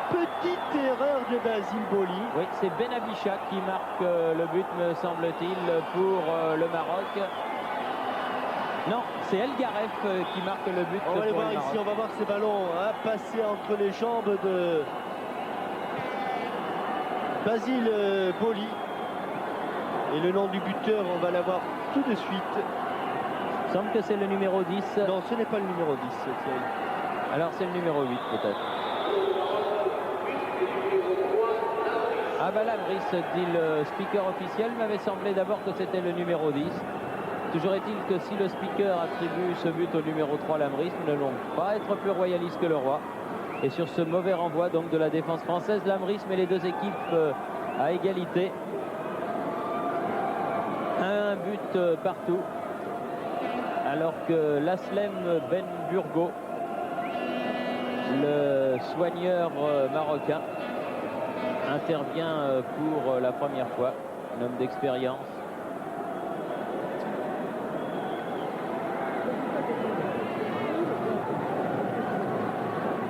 petite erreur de Basile Boli. Oui, c'est Benabicha qui marque le but, me semble-t-il, pour le Maroc. Non, c'est El Garef qui marque le but. On va aller pour voir le ici, Maroc. on va voir ces ballons passer entre les jambes de Basile Boli. Et le nom du buteur, on va l'avoir tout de suite. Il semble que c'est le numéro 10. Non, ce n'est pas le numéro 10, Thierry. Alors c'est le numéro 8 peut-être. Ah bah Lamris, dit le speaker officiel, m'avait semblé d'abord que c'était le numéro 10. Toujours est-il que si le speaker attribue ce but au numéro 3 Lamris, nous n'allons pas être plus royalistes que le roi. Et sur ce mauvais renvoi donc de la défense française, Lamris met les 2 équipes à égalité. Un but partout. Alors que l'Aslem Ben Burgo, le soigneur marocain, intervient pour la première fois, un homme d'expérience.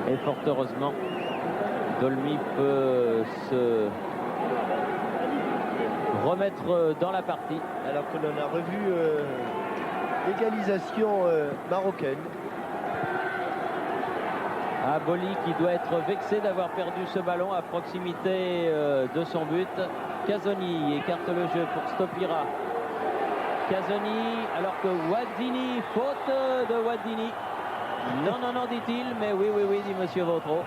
Et fort heureusement, Dolmy peut se remettre dans la partie. Alors que l'on a revu l'égalisation marocaine. Ah, Boli qui doit être vexé d'avoir perdu ce ballon à proximité de son but. Casoni écarte le jeu pour Stopira. Casoni, alors que Waddini, faute de Waddini. Non, non, non, dit-il, mais oui, oui, oui, dit Monsieur Vautreau.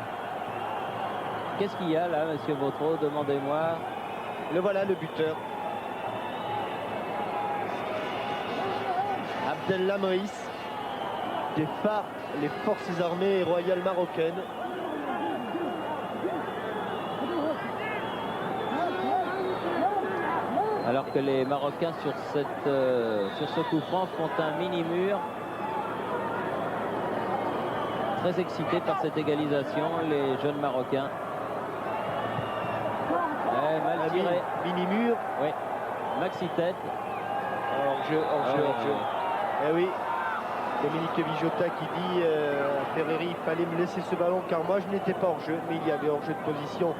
Qu'est-ce qu'il y a là, Monsieur Vautreau? Demandez-moi. Le voilà, le buteur. Abdel Lamris des FAR, les forces armées royales marocaines. Alors que les Marocains sur ce coup franc font un mini-mur. Très excités par cette égalisation, les jeunes Marocains. Mal tiré. Mini-mur. Oui. Maxi tête. Hors-jeu, hors-jeu, hors-jeu. Eh oui. Dominique Bijota qui dit à Ferreri, il fallait me laisser ce ballon car moi je n'étais pas hors-jeu, mais il y avait hors-jeu de position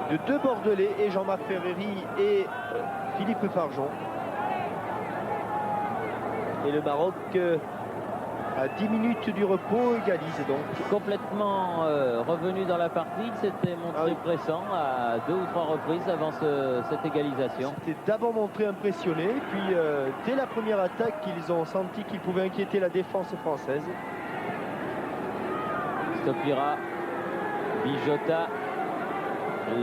de 2 Bordelais, et Jean-Marc Ferreri et Philippe Farjon. Et le Maroc, à 10 minutes du repos, égalise donc. Complètement revenu dans la partie, il s'était montré pressant à 2 ou 3 reprises avant cette égalisation. C'était d'abord montré impressionné, puis dès la première attaque, ils ont senti qu'ils pouvaient inquiéter la défense française. Stopira, Bijota,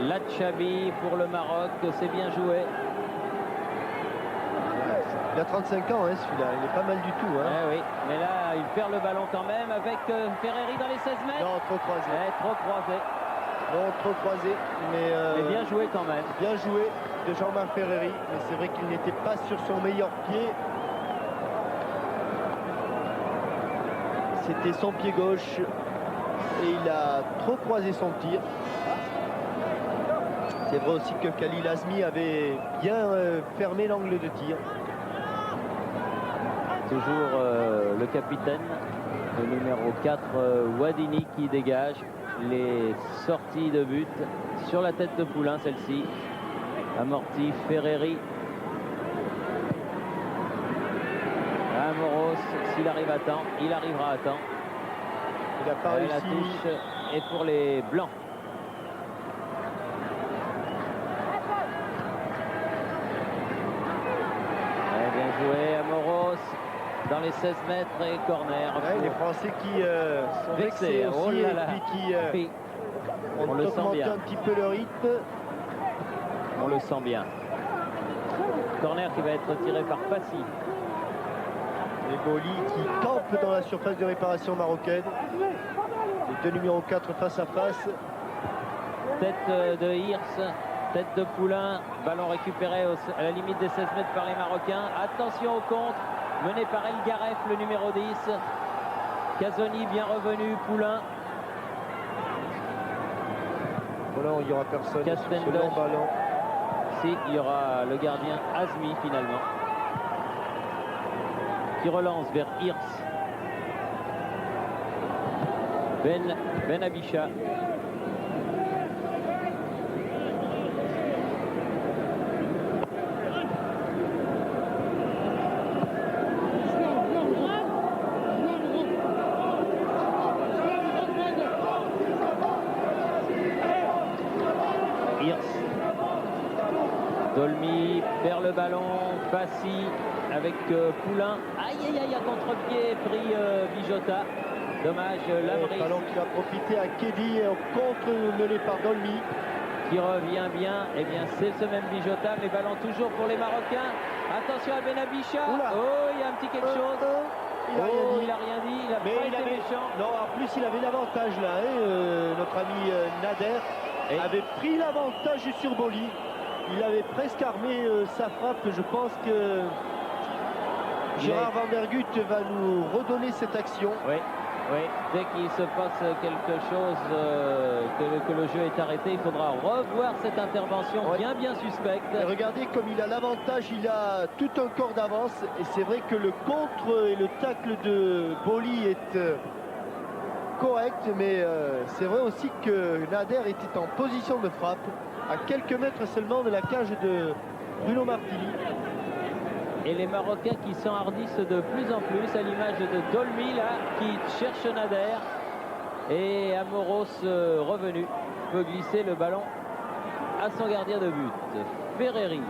Lachabi pour le Maroc, c'est bien joué. Il a 35 ans, hein, celui-là, il est pas mal du tout. Hein. Eh oui, mais là, il perd le ballon quand même avec Ferreri dans les 16 mètres. Non, trop croisé. Trop croisé. Non, trop croisé, mais bien joué quand même. Bien joué de Jean-Marc Ferreri, mais c'est vrai qu'il n'était pas sur son meilleur pied. c'était son pied gauche et il a trop croisé son tir. C'est vrai aussi que Khalil Azmi avait bien fermé l'angle de tir. Toujours le capitaine, le numéro 4, Wadini, qui dégage les sorties de but sur la tête de Poulain, celle-ci. Amorti, Ferreri. Amoros, s'il arrive à temps, il arrivera à temps. Il n'a pas réussi. La touche est pour les Blancs. Bien joué, Amoros dans les 16 mètres et corner. Les Français qui sont vexés aussi, oh là là. Et puis qui ont augmenté un petit peu le rythme. On le sent bien. Corner qui va être tiré par Passy. Et Boli qui campe dans la surface de réparation marocaine. Les deux numéros 4 face à face. Tête de Hirsch, tête de Poulain. Ballon récupéré à la limite des 16 mètres par les Marocains. Attention au contre, mené par El Garef, le numéro 10. Casoni bien revenu, Poulain. Voilà, il n'y aura personne. Castendoche. Ballon. Si, il y aura le gardien Azmi finalement, qui relance vers Hirsch. Ben Abisha. Dolmy perd le ballon, Passy avec Poulain. Aïe aïe aïe, à contre-pied pris Bijota. Dommage, Lamry. Ballon qui a profité à Kedi et au contre mené par Dolmy. Qui revient bien, et bien c'est ce même Bijota, mais ballon toujours pour les Marocains. Attention à Benabisha. Oh, il y a un petit quelque chose. Il a rien dit. Il a pas été méchant. Non, en plus il avait l'avantage là. Notre ami Nader avait pris l'avantage sur Boli. Il avait presque armé sa frappe. Je pense que Gérard Van der Gut va nous redonner cette action. Oui, oui. Dès qu'il se passe quelque chose, que le jeu est arrêté, il faudra revoir cette intervention bien suspecte. Et regardez comme il a l'avantage, il a tout un corps d'avance. Et c'est vrai que le contre et le tacle de Boli est correct. Mais c'est vrai aussi que Nader était en position de frappe, à quelques mètres seulement de la cage de Bruno Martini. Et les Marocains qui s'enhardissent de plus en plus, à l'image de Dolmy là, qui cherche Nader. Et Amoros revenu peut glisser le ballon à son gardien de but. Ferreri.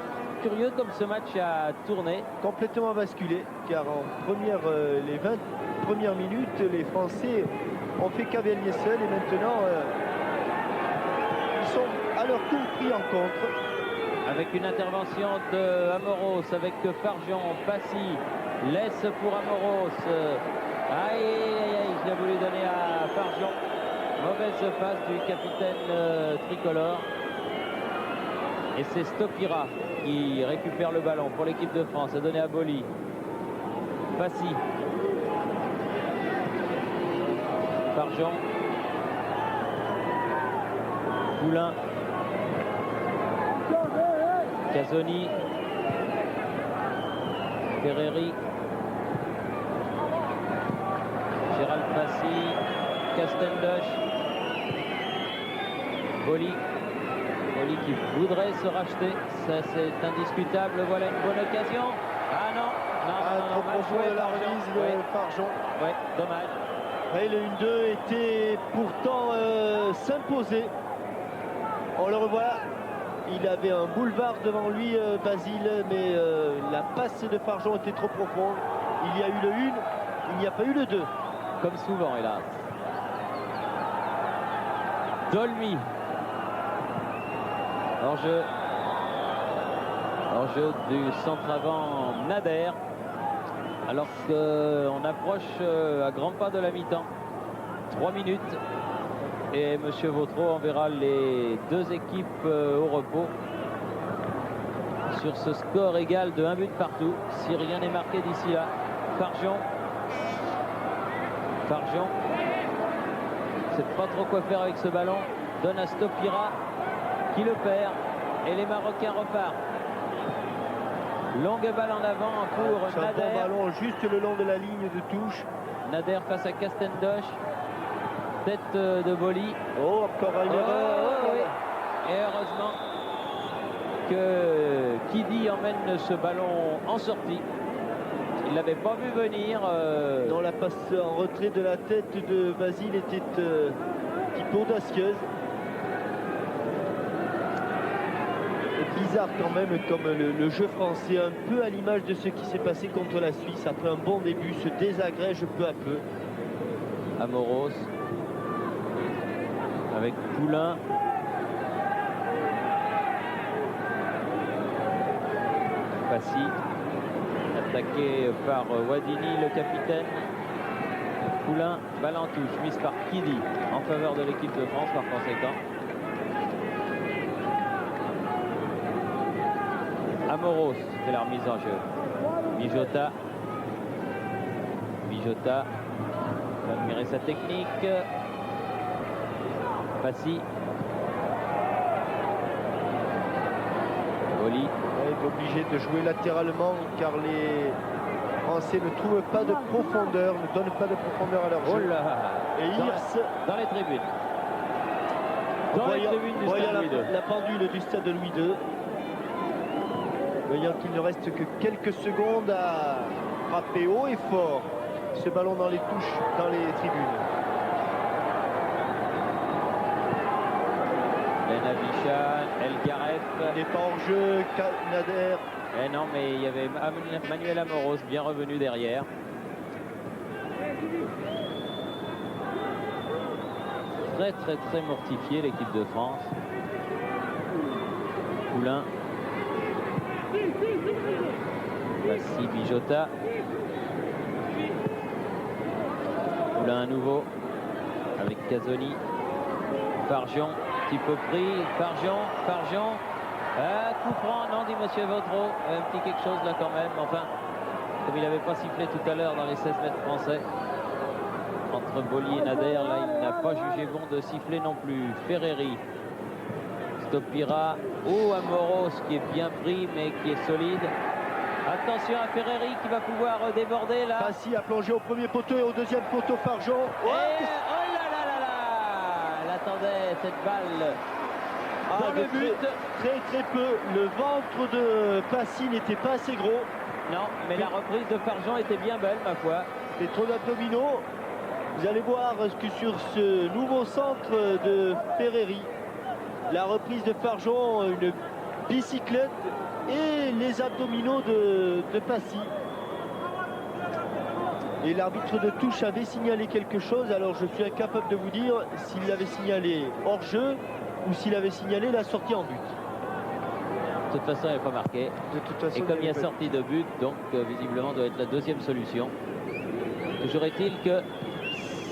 Curieux comme ce match a tourné. Complètement basculé, car en les 20 premières minutes, les Français ont fait cavalier seul et maintenant ils sont à leur tour pris en contre. Avec une intervention de Amoros avec Farjon, Passy, laisse pour Amoros. Aïe, aïe, aïe, il a voulu donner à Farjon. Mauvaise passe du capitaine tricolore. Et c'est Stopira qui récupère le ballon pour l'équipe de France. A donné à Boli. Passy. Farjon. Poulain. Casoni, Ferreri, Gérald Passy, Castendoche, Boli qui voudrait se racheter, ça c'est indiscutable. Voilà une bonne occasion. Ah non, trop profond de la remise de Farjon. Ouais, dommage. Et le 1-2 était pourtant s'imposer. On le revoit. Il avait un boulevard devant lui, Basile, mais la passe de Farjon était trop profonde. Il y a eu le 1, il n'y a pas eu le 2. Comme souvent, hélas. Dolmy. Hors-jeu du centre-avant Nader. Alors qu'on approche à grands pas de la mi-temps. 3 minutes. Et Monsieur Vautreau enverra les deux équipes au repos sur ce score égal de 1 but partout, si rien n'est marqué d'ici là. Farjon Farjon ne sait pas trop quoi faire avec ce ballon. Donne à Stopira qui le perd. Et les Marocains repartent. Longue balle en avant pour Nader. Un bon ballon juste le long de la ligne de touche. Nader face à Castendosh. Tête de Boli. Oh, encore une erreur. Oui. Et heureusement que Kidi emmène ce ballon en sortie. Il ne l'avait pas vu venir. Non, la passe en retrait de la tête de Basile était un petit peu audacieuse. Et bizarre quand même, comme le jeu français, un peu à l'image de ce qui s'est passé contre la Suisse, après un bon début, se désagrège peu à peu. Amoros avec Poulain. Passy, attaqué par Wadini, le capitaine. Poulain, balle en touche, mise par Kidi en faveur de l'équipe de France par conséquent. Amoros fait la remise en jeu. Bijota va admirer sa technique. Passy. Boli. Il est obligé de jouer latéralement car les Français ne trouvent pas de profondeur, ne donnent pas de profondeur à leur jeu. Oh là. Et Hirs dans les tribunes. Dans les tribunes du stade Louis II. La pendule du stade de Louis II. Voyant qu'il ne reste que quelques secondes à frapper haut et fort ce ballon dans les touches, dans les tribunes. Benavicha, El Garef. Il n'est pas en jeu, Nader. Eh non, mais il y avait Manuel Amoros bien revenu derrière. Très mortifié l'équipe de France. Poulain. Passy, Bijota. Poulain à nouveau avec Casoni. Farjon, petit peu pris. Farjon. Coup franc, non, dit monsieur Vautreau. Un petit quelque chose là quand même. Enfin, comme il n'avait pas sifflé tout à l'heure dans les 16 mètres français. Entre Boli et Nader, là, il n'a pas jugé bon de siffler non plus. Ferreri. Stopira. Oh, Amoros qui est bien pris mais qui est solide. Attention à Ferreri qui va pouvoir déborder là. Passy a plongé au premier poteau et au deuxième poteau Farjon. Oh là là. Elle attendait cette balle dans le but. Très peu. Le ventre de Passy n'était pas assez gros. Non, mais la reprise de Farjon était bien belle, ma foi. C'est trop d'abdominaux. Vous allez voir que sur ce nouveau centre de Ferreri, la reprise de Farjon, une bicyclette et les abdominaux de Passy. Et l'arbitre de touche avait signalé quelque chose. Alors je suis incapable de vous dire s'il avait signalé hors-jeu ou s'il avait signalé la sortie en but. De toute façon, il n'est pas marqué. Et comme il y a sortie de but, donc visiblement doit être la deuxième solution. Toujours est-il que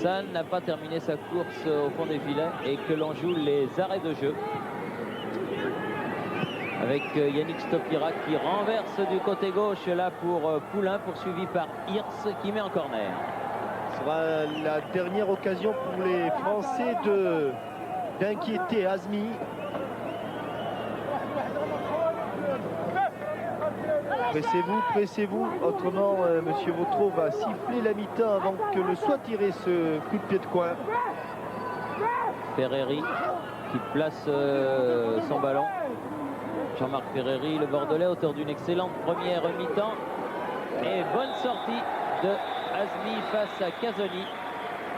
San n'a pas terminé sa course au fond des filets et que l'on joue les arrêts de jeu. Avec Yannick Stopira qui renverse du côté gauche là pour Poulain, poursuivi par Hirs qui met en corner. Ce sera la dernière occasion pour les Français d'inquiéter Azmi. Pressez-vous, autrement monsieur Vautreau va siffler la mi-temps avant que ne soit tiré ce coup de pied de coin. Ferreri qui place son ballon. Jean-Marc Ferreri, le Bordelais, auteur d'une excellente première mi-temps. Et bonne sortie de Azmi face à Casoni.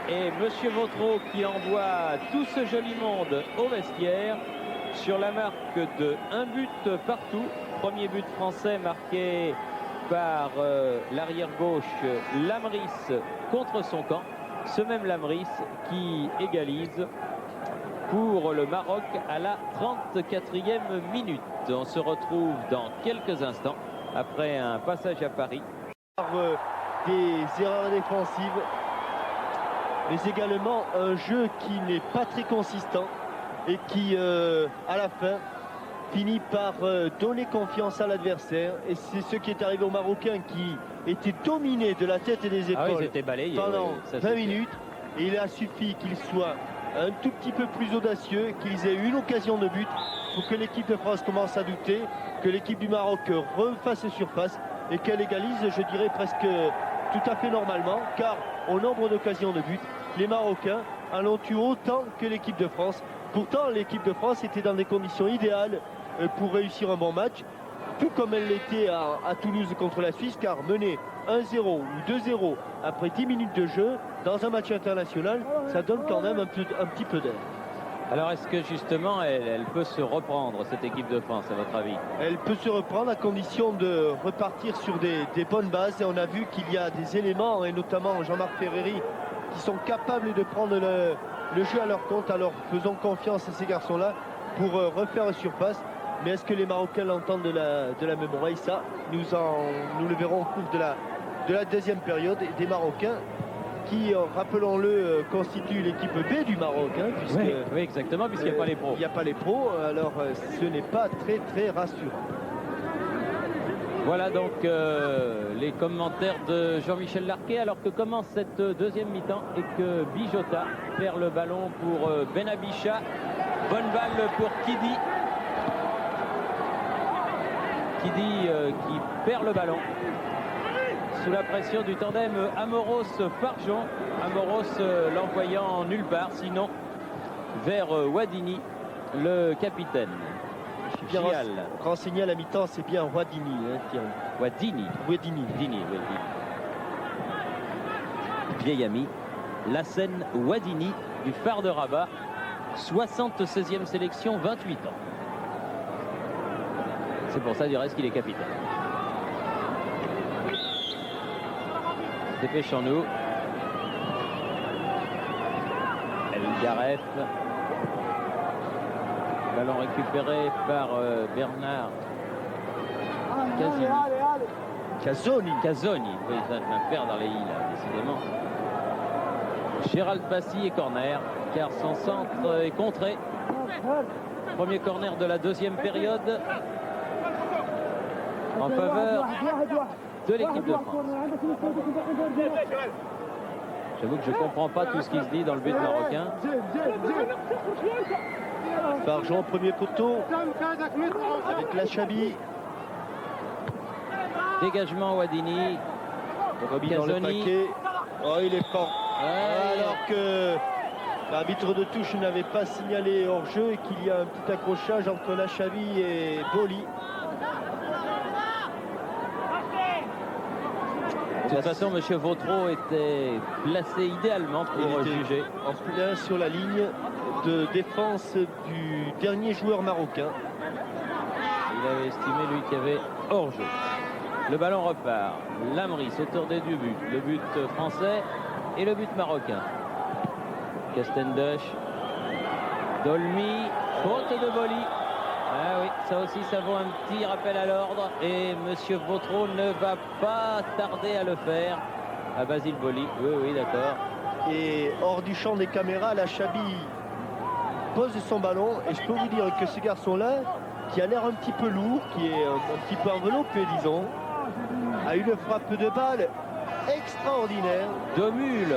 Et monsieur Vautreau qui envoie tout ce joli monde au vestiaire sur la marque de 1 but partout. Premier but français marqué par l'arrière gauche Lamris contre son camp. Ce même Lamris qui égalise pour le Maroc à la 34e minute. On se retrouve dans quelques instants après un passage à Paris. Des erreurs défensives, mais également un jeu qui n'est pas très consistant et qui, à la fin, finit par donner confiance à l'adversaire. Et c'est ce qui est arrivé aux Marocains qui étaient dominés de la tête et des épaules Ah oui, c'était balayé pendant ça, 20 minutes. Et il a suffi qu'ils soient un tout petit peu plus audacieux, qu'ils aient une occasion de but pour que l'équipe de France commence à douter, que l'équipe du Maroc refasse surface et qu'elle égalise, je dirais, presque tout à fait normalement, car au nombre d'occasions de but, les Marocains en ont eu autant que l'équipe de France. Pourtant, l'équipe de France était dans des conditions idéales pour réussir un bon match, tout comme elle l'était à Toulouse contre la Suisse, car mener 1-0 ou 2-0 après 10 minutes de jeu dans un match international, ça donne quand même un petit peu d'air. Alors est-ce que justement elle peut se reprendre, cette équipe de France, à votre avis? Elle peut se reprendre à condition de repartir sur des bonnes bases, et on a vu qu'il y a des éléments, et notamment Jean-Marc Ferreri, qui sont capables de prendre le jeu à leur compte. Alors faisons confiance à ces garçons-là pour refaire surface. Mais est-ce que les Marocains l'entendent de la même oreille? Ça, nous le verrons au cours de la deuxième période. Et des Marocains qui, rappelons-le, constituent l'équipe B du Maroc. Hein, puisque, oui, exactement, puisqu'il n'y a pas les pros. Il n'y a pas les pros, alors ce n'est pas très très rassurant. Voilà donc les commentaires de Jean-Michel Larquet, alors que commence cette deuxième mi-temps et que Bijota perd le ballon pour Benabicha. Bonne balle pour Kidi. Kidi qui perd le ballon sous la pression du tandem Amoros-Farjon. Amoros l'envoyant nulle part, sinon vers Wadini, le capitaine. Je suis bien renseigné à la mi-temps, c'est bien Wadini. Hein, Wadini. Vieil ami, Lassène Wadini du Phare de Rabat, 76e sélection, 28 ans. C'est pour ça du reste qu'il est capitaine. Dépêchons-nous. El Garef. Ballon récupéré par Bernard Casoni. Oui, ça va faire dans les îles, là, décidément. Gérald Passy et corner, car son centre est contré. Premier corner de la deuxième période en faveur de l'équipe de France. J'avoue que je ne comprends pas tout ce qui se dit dans le but marocain. Farjon, premier poteau avec la Chabi. Dégagement Wadini. Dans le paquet. Oh, il est fort. Alors que l'arbitre de touche n'avait pas signalé hors-jeu et qu'il y a un petit accrochage entre la Chabi et Boli. De toute façon, M. Vautreau était placé idéalement pour juger. En plein sur la ligne de défense du dernier joueur marocain. Il avait estimé, lui, qu'il y avait hors-jeu. Le ballon repart. Lamris autour des deux buts. Le but français et le but marocain. Castendush. Dolmy. Faute de Boli. Ah oui, ça aussi, ça vaut un petit rappel à l'ordre. Et M. Vautreau ne va pas tarder à le faire. À Basile Boli. Oui, d'accord. Et hors du champ des caméras, la Chabi pose son ballon. Et je peux vous dire que ce garçon-là, qui a l'air un petit peu lourd, qui est un petit peu enveloppé, disons, a une frappe de balle extraordinaire. Domule.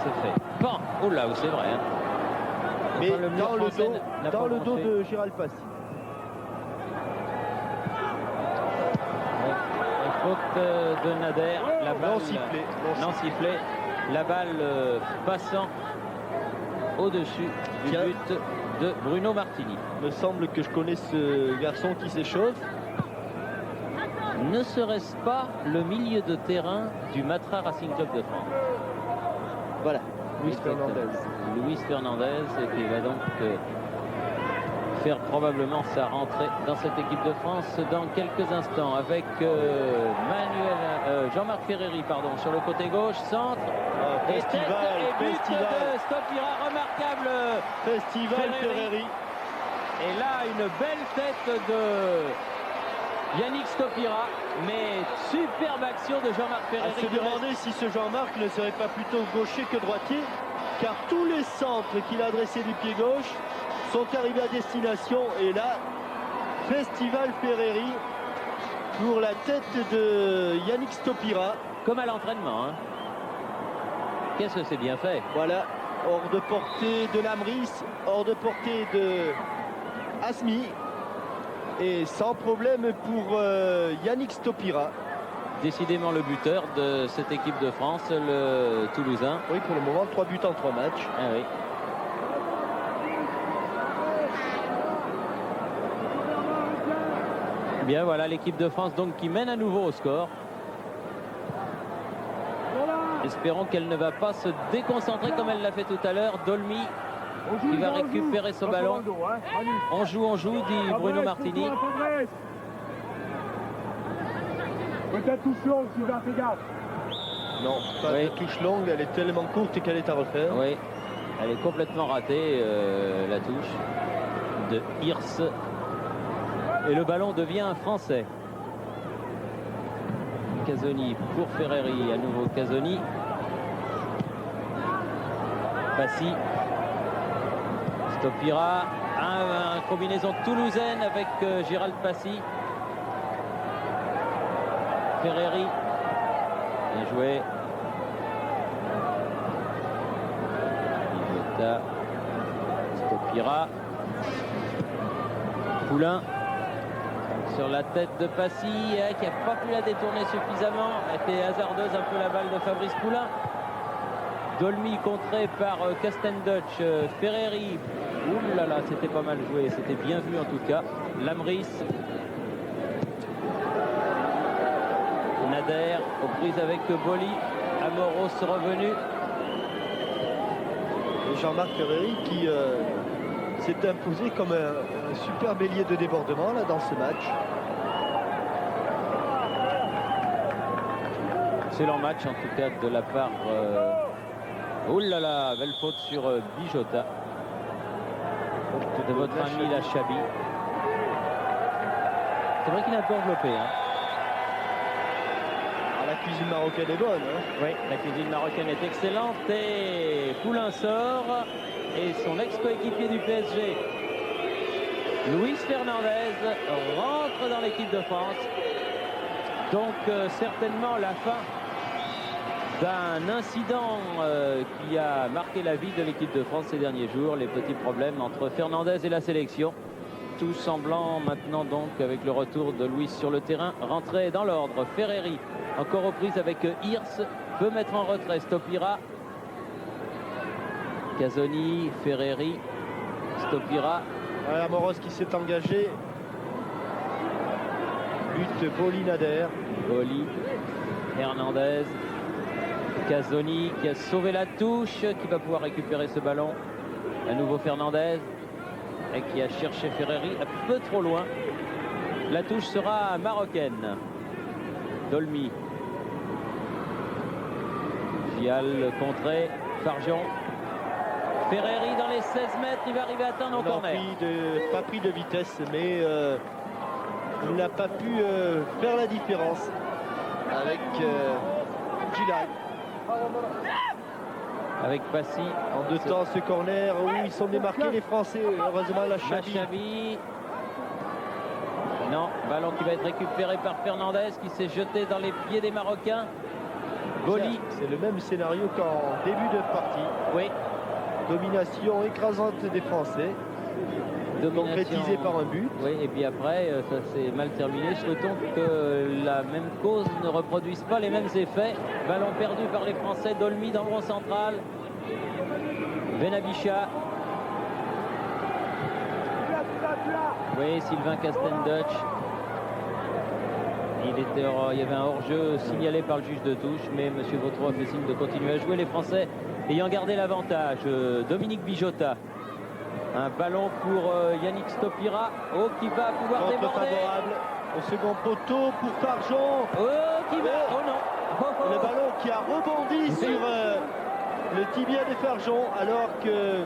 C'est fait. Bon, oh là, c'est vrai. Hein. Mais enfin, dans le dos de Gérald Passy. Faute de Nader. La balle non sifflée. La balle passant au-dessus du but de Bruno Martini. Il me semble que je connais ce garçon qui s'échauffe. Ne serait-ce pas le milieu de terrain du Matra Racing Club de France? Voilà, Luis Fernandez, et qui va donc faire probablement sa rentrée dans cette équipe de France dans quelques instants avec Jean-Marc Ferreri sur le côté gauche, centre. Festival de Stopira, remarquable. Festival Ferreri. Et là, une belle tête de Yannick Stopira, mais superbe action de Jean-Marc Ferreri. À se demander si ce Jean-Marc ne serait pas plutôt gaucher que droitier. car tous les centres qu'il a adressés du pied gauche sont arrivés à destination. Et là, Festival Ferreri pour la tête de Yannick Stopira. Comme à l'entraînement. Hein. Qu'est-ce que c'est bien fait. Voilà, hors de portée de Lamris, hors de portée de Asmi. Et sans problème pour Yannick Stopira. Décidément le buteur de cette équipe de France, le Toulousain. Oui, pour le moment, 3 buts en 3 matchs. Ah oui. Bien, voilà l'équipe de France donc qui mène à nouveau au score. Espérons qu'elle ne va pas se déconcentrer comme elle l'a fait tout à l'heure. Dolmy qui va récupérer ce ballon. On joue, dit Bruno Martini. Peut-être touche longue, Sylvain, fais gaffe. Non, pas de touche longue, elle est tellement courte qu'elle est à refaire. Oui, elle est complètement ratée, la touche de Hirsch. Et le ballon devient français. Casoni pour Ferreri, à nouveau Casoni. Passy. Stopira, une combinaison toulousaine avec Gérald Passy. Ferreri, bien joué. Bijotta, Stopira. Poulain sur la tête de Passy, qui n'a pas pu la détourner suffisamment. Elle était hasardeuse un peu la balle de Fabrice Poulain. Dolmy contré par Castendutch. Ferreri, ouh là là, c'était pas mal joué, c'était bien vu en tout cas. Lamris. Nader aux prises avec Boli. Amoros revenu. Et Jean-Marc Ferreri qui s'est imposé comme un super bélier de débordement là, dans ce match. Excellent match en tout cas de la part... Oh là là, belle faute sur Bijotta. De votre ami la Chabi. C'est vrai qu'il a un peu enveloppé. Hein. La cuisine marocaine est bonne. Hein. Oui, la cuisine marocaine est excellente et Poulain sort et son ex-coéquipier du PSG, Luis Fernandez, rentre dans l'équipe de France. Donc certainement la fin d'un incident qui a marqué la vie de l'équipe de France ces derniers jours, les petits problèmes entre Fernandez et la sélection. Tout semblant maintenant donc avec le retour de Luis sur le terrain, rentrer dans l'ordre. Ferreri encore aux prises avec Hirsch, peut mettre en retrait Stopira. Casoni, Ferreri, Stopira. Amoros qui s'est engagé. But Boli-Nader. Boli, Hernandez, Casoni qui a sauvé la touche, qui va pouvoir récupérer ce ballon. À nouveau Fernandez et qui a cherché Ferreri un peu trop loin. La touche sera marocaine. Dolmy. Gial contré, Farjon. Ferreri dans les 16 mètres, il va arriver à atteindre au corner. Pas pris de vitesse, mais il n'a pas pu faire la différence avec Gial. Avec Passy. En deux temps, ce corner où ils sont démarqués les Français. Heureusement, la Chabi. Non, ballon qui va être récupéré par Fernandez qui s'est jeté dans les pieds des Marocains. Boli. C'est le même scénario qu'en début de partie. Oui. Domination écrasante des Français. Concrétisée par un but. Oui, et puis après, ça s'est mal terminé. Souhaitons que la même cause ne reproduise pas les mêmes effets. Ballon perdu par les Français. Dolmy dans le rond central. Benabicha. Oui, Sylvain Castendutch. Il y avait un hors-jeu signalé par le juge de touche, mais M. Vautreau a fait signe de continuer à jouer. Les Français ayant gardé l'avantage. Dominique Bijotta. Un ballon pour Yannick Stopira. Oh, qui va pouvoir contre déborder. Favorable au second poteau pour Farjon. Oh, qui va. Oh non. Oh, oh. Le ballon qui a rebondi sur le tibia de Farjon, alors que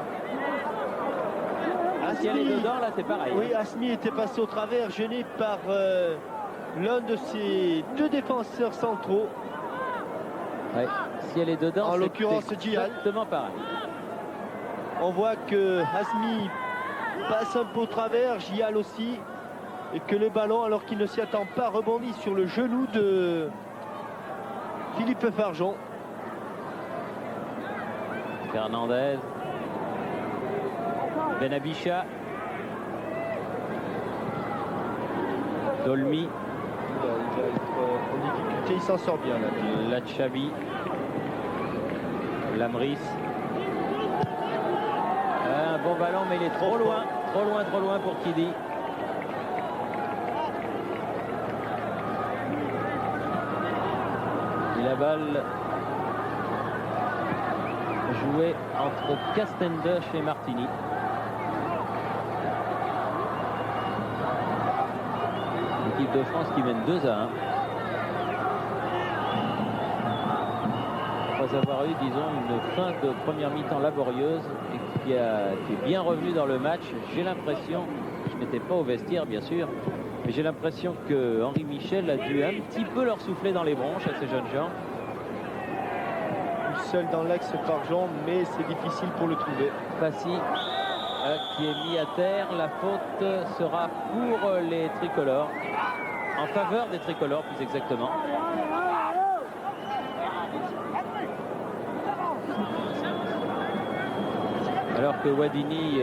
Si elle est dedans, là, c'est pareil. Oui, Asmi était passé au travers, gêné par l'un de ses deux défenseurs centraux. Ouais. Si elle est dedans, en l'occurrence c'est Gial. exactement pareil. On voit que Azmi passe un peu au travers, Gial aussi, et que le ballon, alors qu'il ne s'y attend pas, rebondit sur le genou de Philippe Farjon. Fernandez, Benabicha, Dolmy, Il va être en difficulté, il s'en sort bien là. Lachabi, Lamris. Un bon ballon, mais il est trop loin pour Kidi. Et la balle jouée entre Castendush et Martini. L'équipe de France qui mène 2-1. Après avoir eu, disons, une fin de première mi-temps laborieuse et qui est bien revenue dans le match, j'ai l'impression, je n'étais pas au vestiaire bien sûr, mais j'ai l'impression que Henri Michel a dû un petit peu leur souffler dans les bronches à ces jeunes gens. Seul dans l'axe Farjon, mais c'est difficile pour le trouver. Passy qui est mis à terre. La faute sera pour les tricolores, en faveur des tricolores plus exactement. Alors que Wadini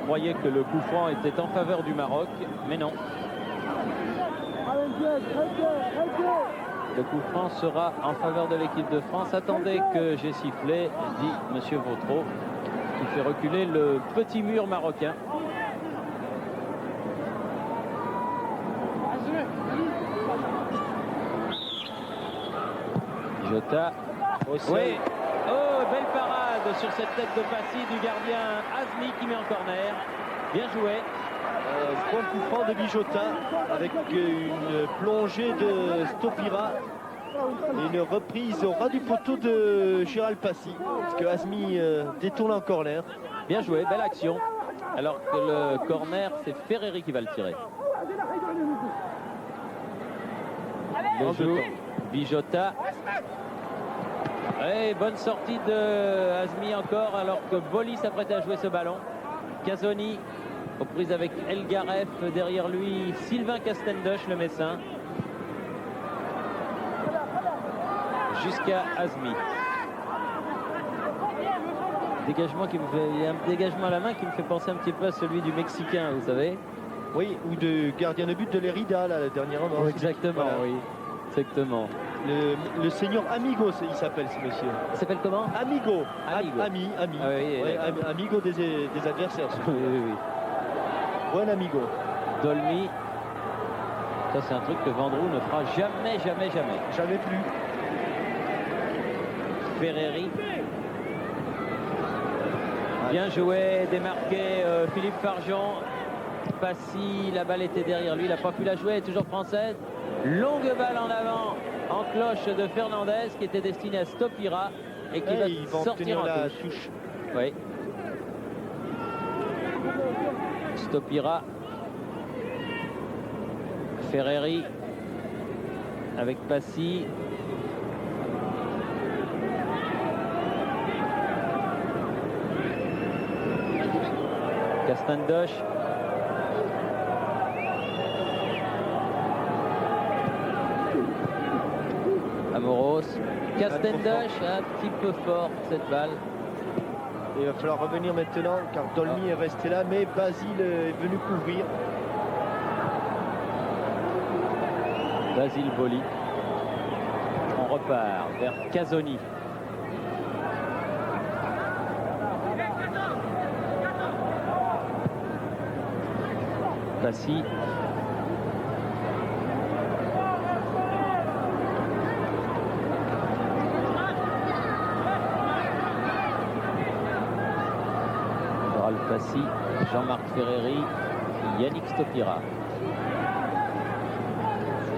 croyait que le coup franc était en faveur du Maroc, mais non. Le coup franc sera en faveur de l'équipe de France. Attendez que j'ai sifflé, dit Monsieur Vautreau, qui fait reculer le petit mur marocain. Jota. Oui. Oh, belle parade sur cette tête de Passy du gardien Azmi qui met en corner. Bien joué. Point de coup franc de Bijota avec une plongée de Stopira et une reprise au ras du poteau de Gérald Passy, parce que Azmi détourne en corner. Bien joué, belle action. Alors que le corner, c'est Ferreri qui va le tirer. Le joue Bijota. Et bonne sortie de Azmi encore, alors que Boli s'apprêtait à jouer ce ballon. Casoni aux prises avec El Garef, derrière lui Sylvain Castendush, le Messin, jusqu'à Azmi. Dégagement qui me fait, il y a un dégagement à la main qui me fait penser un petit peu à celui du Mexicain, vous savez. Oui, ou de gardien de but de l'Erida, là, la dernière. Oh, exactement, voilà. Oui, exactement. Le seigneur Amigo, il s'appelle ce monsieur. Il s'appelle comment? Amigo. Amigo. Ami. Ah, oui, ouais, Amigo des adversaires. Oui, oui. Bon amigo. Dolmy. Ça, c'est un truc que Vendroux ne fera jamais. Jamais plus. Ferreri. Bien joué, démarqué Philippe Farjon. Passy, la balle était derrière lui, il n'a pas pu la jouer, toujours française. Longue balle en avant, en cloche de Fernandez qui était destinée à Stopira et qui va sortir en la touche. touche. Oui. Stopira. Ferreri avec Passy. Castendush. Amoros. Castendush, un petit peu fort cette balle. Il va falloir revenir maintenant car Dolmy est resté là, mais Basile est venu couvrir. Basile Boli. On repart vers Casoni. Passy. Passy, Jean-Marc Ferreri, Yannick Stopira.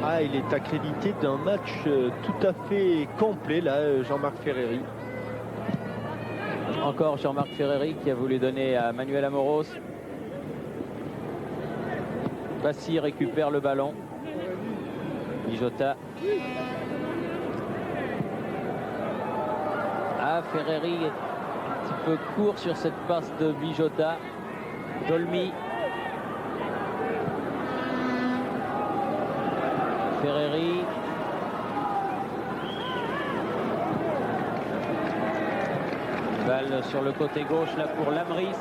Ah, il est accrédité d'un match tout à fait complet là, Jean-Marc Ferreri. Encore Jean-Marc Ferreri qui a voulu donner à Manuel Amoros. Passy récupère le ballon. Bijota. Ah, Ferreri Un petit peu court sur cette passe de Bijota. Dolmy. Ferreri. Balle sur le côté gauche là pour Lamris.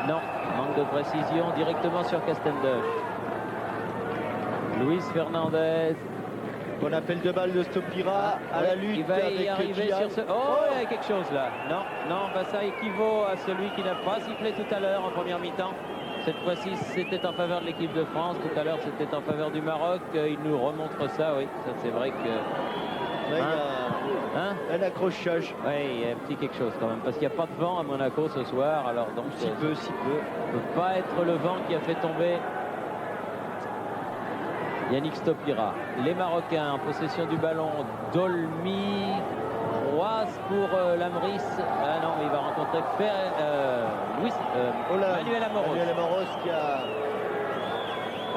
Non, manque de précision directement sur Castendush. Luis Fernandez. Bon appel de balle de Stopira à la lutte. Il va y avec arriver Gian. sur ce... Oh, il y a quelque chose là. Non, non, bah ça équivaut à celui qui n'a pas sifflé tout à l'heure en première mi-temps. Cette fois-ci, c'était en faveur de l'équipe de France. Tout à l'heure, c'était en faveur du Maroc. Il nous remontre ça, oui. Ça, c'est vrai que... Là, il y a un accrochage. Oui, il y a un petit quelque chose quand même. Parce qu'il n'y a pas de vent à Monaco ce soir. Alors donc, Si peu, si peu. ne peut pas être le vent qui a fait tomber Yannick Stopira. Les Marocains en possession du ballon. Dolmy croise pour Lamris. Ah non, il va rencontrer Manuel Amoros. Manuel Amoros qui a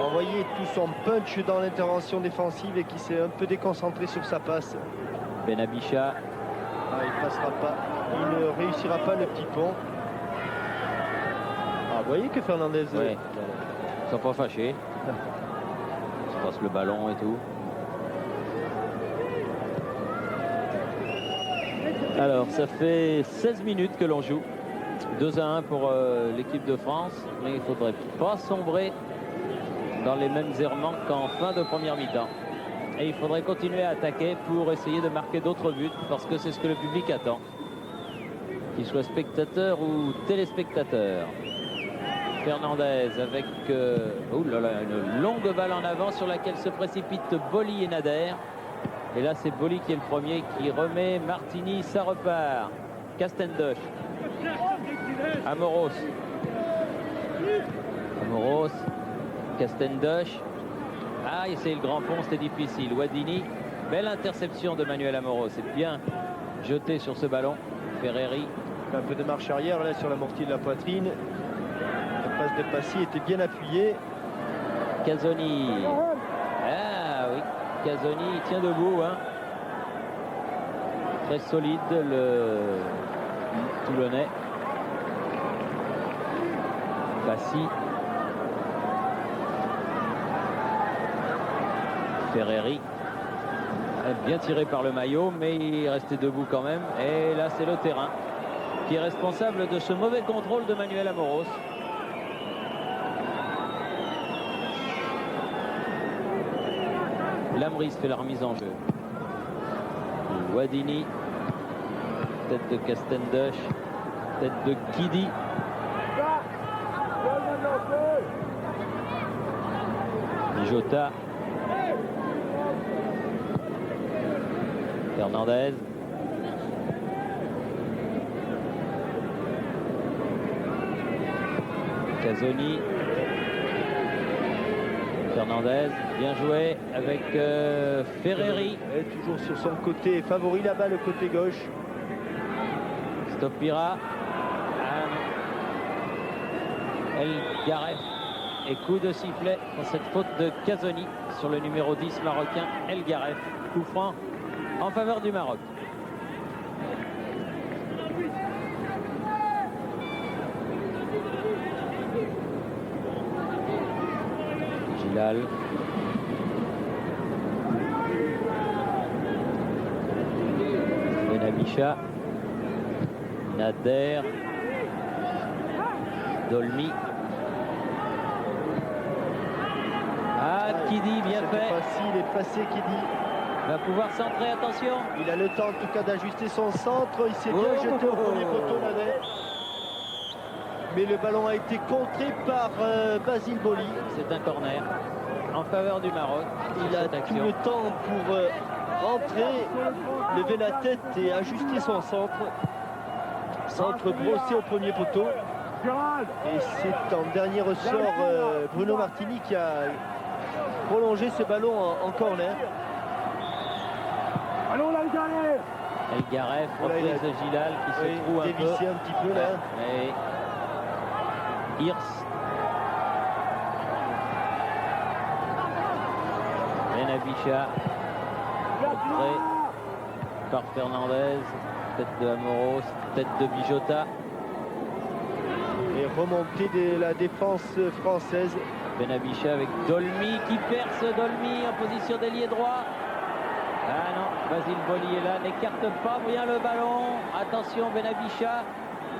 envoyé tout son punch dans l'intervention défensive et qui s'est un peu déconcentré sur sa passe. Benabicha. Ah, il passera pas. Il ne réussira pas le petit pont. Ah, vous voyez que Fernandez... Ouais. Ils sont pas fâchés. On se passe le ballon et tout. Alors, ça fait 16 minutes que l'on joue. 2-1 pour l'équipe de France. Mais il ne faudrait pas sombrer dans les mêmes errements qu'en fin de première mi-temps. Et il faudrait continuer à attaquer pour essayer de marquer d'autres buts. Parce que c'est ce que le public attend. Qu'il soit spectateur ou téléspectateur. Fernandez avec une longue balle en avant sur laquelle se précipitent Boli et Nader. Et là, c'est Boli qui est le premier qui remet Martini, ça repart. Castendush. Amoros. Amoros. Castendush. Ah, et c'est le grand pont, c'était difficile. Wadini. Belle interception de Manuel Amoros. C'est bien jeté sur ce ballon. Ferreri. Un peu de marche arrière là sur la mortier de la poitrine. La passe de Passy était bien appuyée. Casoni. Ah oui. Casoni, il tient debout. Hein. Très solide, le Toulonnais. Passy. Ferreri. Bien tiré par le maillot, mais il est resté debout quand même. Et là, c'est le terrain qui est responsable de ce mauvais contrôle de Manuel Amoros. Lamris fait la remise en jeu. Wadini. Tête de Castendush. Tête de Kidi. Jota. Fernandez. Casoni. Fernandez, bien joué avec Ferreri. Et toujours sur son côté favori là-bas, le côté gauche. Stopira. El Garef. Et coup de sifflet pour cette faute de Casoni sur le numéro 10 marocain El Garef. Coup franc en faveur du Maroc. Gilal. Benabicha. Nader. Dolmy. Ah, Kidi, bien fait. Il est passé, Kidi. Va pouvoir centrer, attention. Il a le temps en tout cas d'ajuster son centre. Il s'est bien jeté au premier poteau, Nader. Mais le ballon a été contré par Basile Boli. C'est un corner en faveur du Maroc. Il a tout le temps pour rentrer, lever la tête et ajuster son centre. Centre brossé au premier poteau. Et c'est en dernier ressort Bruno Martini qui a prolongé ce ballon en corner. Allons là, El Garef, reprise de Gilal qui se trouve un peu. Un petit peu là. Mais Hirs. Benabicha. par Fernandez, tête de Amoros, tête de Bijota. Et remontée de la défense française. Benabicha avec Dolmy qui perce. Dolmy en position d'ailier droit. Ah non, Basile Boli est là, n'écarte pas bien le ballon. Attention Benabicha.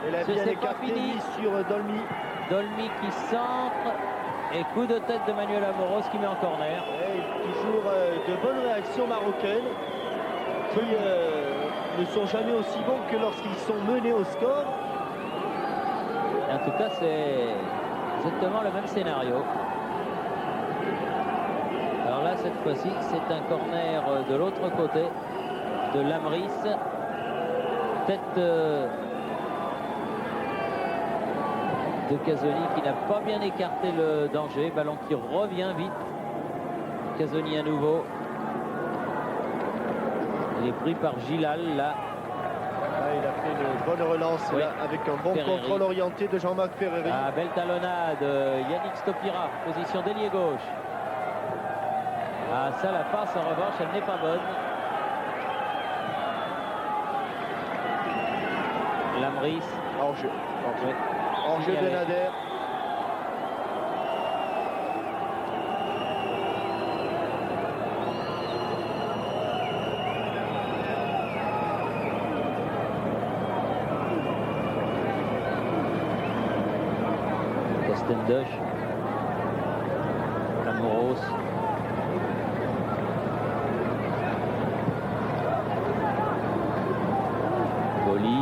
Elle a bien écarté sur Dolmy. Dolmy qui centre. Et coup de tête de Manuel Amoros qui met en corner. Et toujours de bonnes réactions marocaines qui ne sont jamais aussi bons que lorsqu'ils sont menés au score. Et en tout cas, c'est exactement le même scénario. Alors là, cette fois-ci, c'est un corner de l'autre côté de Lamris. Tête de Casoni qui n'a pas bien écarté le danger. Ballon qui revient vite. Casoni à nouveau. Il est pris par Gilal là. Il a fait une bonne relance là, avec un bon contrôle orienté de Jean-Marc Ferreri. Ah, belle talonnade, Yannick Stopira, position d'ailier gauche. Ah, ça, la passe en revanche, elle n'est pas bonne. Lamris. Hors-jeu. Hors-jeu de Nader. Castendush, Amoros, Boli,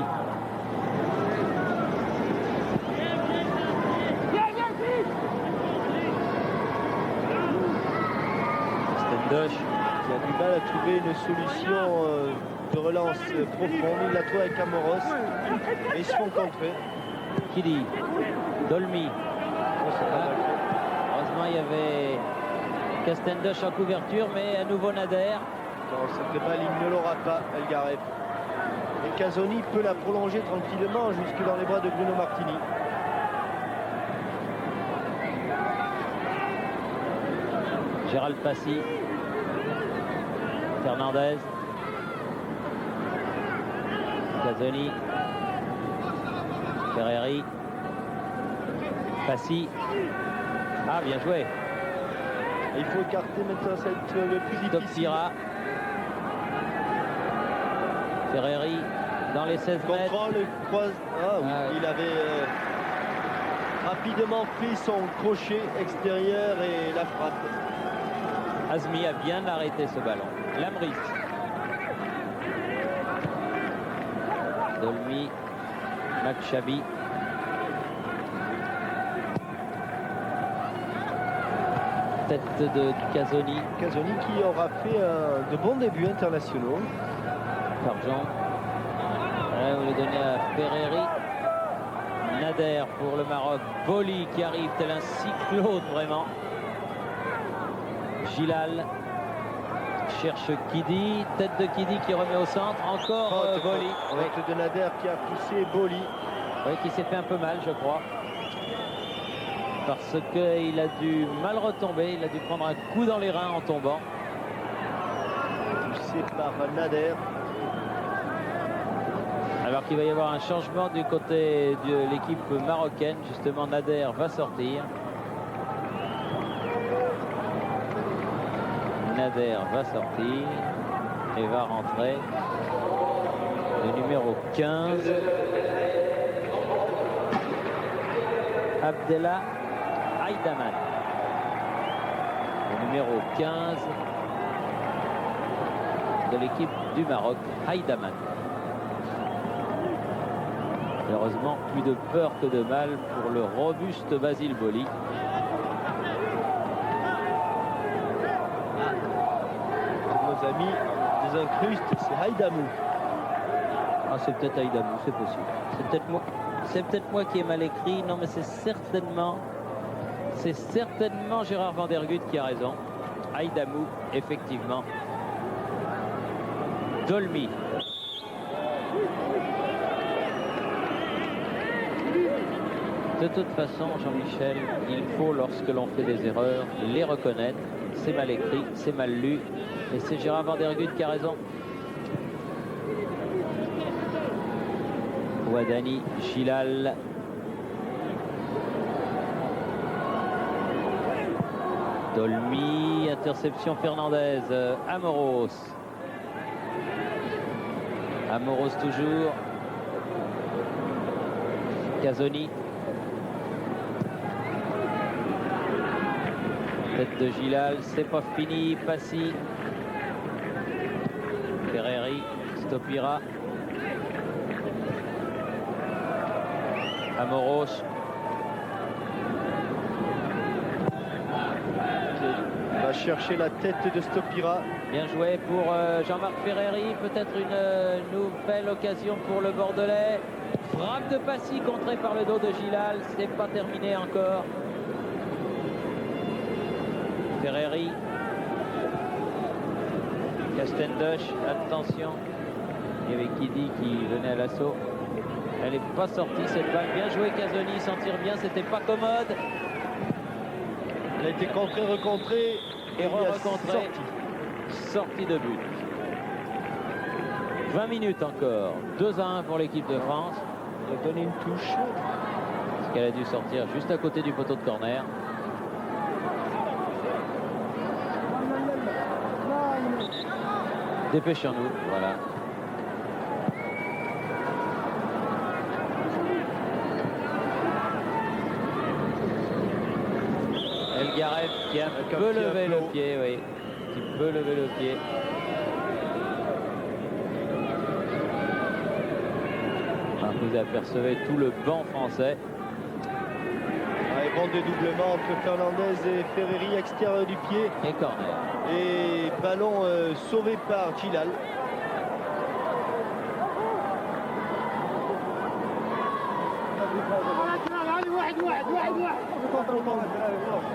Castendush qui a du mal à trouver une solution de relance profonde. Il l'a trouvé avec Amoros et ils se font contrer. Kidi, Dolmy. Heureusement, il y avait Castendush en couverture, mais à nouveau Nader. Non, cette balle, il ne l'aura pas, Elgarev. Et Casoni peut la prolonger tranquillement jusque dans les bras de Bruno Martini. Gérald Passy. Fernandez. Casoni. Ferreri. Passy. Ah, bien joué. Et il faut écarter maintenant, ça va être le plus difficile. Topsira. Ferreri dans les 16 mètres. Contrôle, croise. Ah oui, il avait rapidement fait son crochet extérieur et la frappe. Azmi a bien arrêté ce ballon. Lamris. Dolmy. Makchabi. Tête de Casoni. Casoni qui aura fait de bons débuts internationaux. Sargent. On lui donner à Ferreri. Nader pour le Maroc. Boli qui arrive tel un cyclone vraiment. Gilal cherche Kidi. Tête de Kidi qui remet au centre. Encore Boli. Tête de Nader qui a poussé Boli. Oui, qui s'est fait un peu mal, je crois. Parce qu'il a dû mal retomber. Il a dû prendre un coup dans les reins en tombant. Poussé par Nader. Alors qu'il va y avoir un changement du côté de l'équipe marocaine. Justement, Nader va sortir. Nader va sortir et va rentrer le numéro 15. Abdellah Haïdaman. Le numéro 15 de l'équipe du Maroc, Haïdaman. Heureusement, plus de peur que de mal pour le robuste Basile Boli. Nos amis des incrustes, c'est Haïdamou. Ah, c'est peut-être Haïdamou, c'est possible. C'est peut-être moi qui ai mal écrit. Non, mais c'est certainement Gérard Van der Gut qui a raison. Haïdamou, effectivement. Dolmy. De toute façon, Jean-Michel, il faut, lorsque l'on fait des erreurs, les reconnaître. C'est mal écrit, c'est mal lu. Et c'est Gérard Van der Gut qui a raison. Ouadani, Gilal. Dolmy, interception Fernandez, Amoros. Amoros toujours. Casoni. Tête de Gilal, c'est pas fini, Passy. Ferreri, Stopira. Amoros. Va chercher la tête de Stopira. Bien joué pour Jean-Marc Ferreri. Peut-être une nouvelle occasion pour le Bordelais. Frappe de Passy contrée par le dos de Gilal. C'est pas terminé encore. Ferreri. Castendoche, attention. Il y avait Kidi qui venait à l'assaut. Elle n'est pas sortie cette balle. Bien joué Casoni, s'en tire bien. C'était pas commode. Elle a été contrée, recontrée. Et re-recontrée. Sortie de but. 20 minutes encore. 2-1 pour l'équipe de France. Elle a donné une touche. Parce qu'elle a dû sortir juste à côté du poteau de corner. Dépêchons-nous, voilà. Elgarev qui a un peu levé le pied, oui. Qui peut lever le pied. Vous apercevez tout le banc français. Bon dédoublement entre Fernandez et Ferreri, extérieur du pied. Et corner. Et ballon sauvé par Gilal.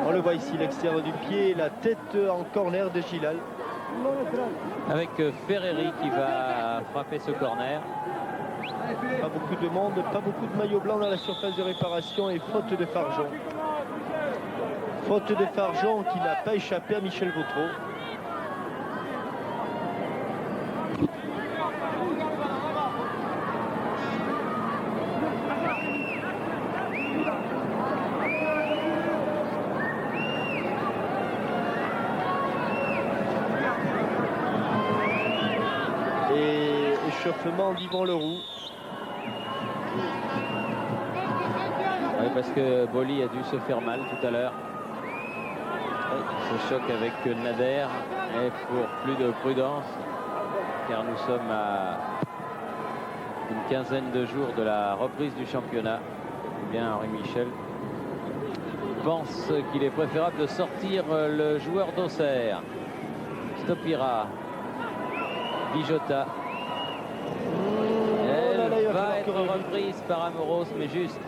On le voit ici, l'extérieur du pied, la tête en corner de Gilal. Avec Ferreri qui va frapper ce corner. Pas beaucoup de monde, pas beaucoup de maillots blancs dans la surface de réparation et faute de Farjon. Faute de Farjon qui n'a pas échappé à Michel Vautreau. Et échauffement d'Yvan Leroux. Oui, parce que Boli a dû se faire mal tout à l'heure. Ce choc avec Nader. Et pour plus de prudence, car nous sommes à une quinzaine de jours de la reprise du championnat. Eh bien, Henri Michel pense qu'il est préférable de sortir le joueur d'Auxerre. Stopira. Bijota. Elle va être reprise par Amoros, mais juste.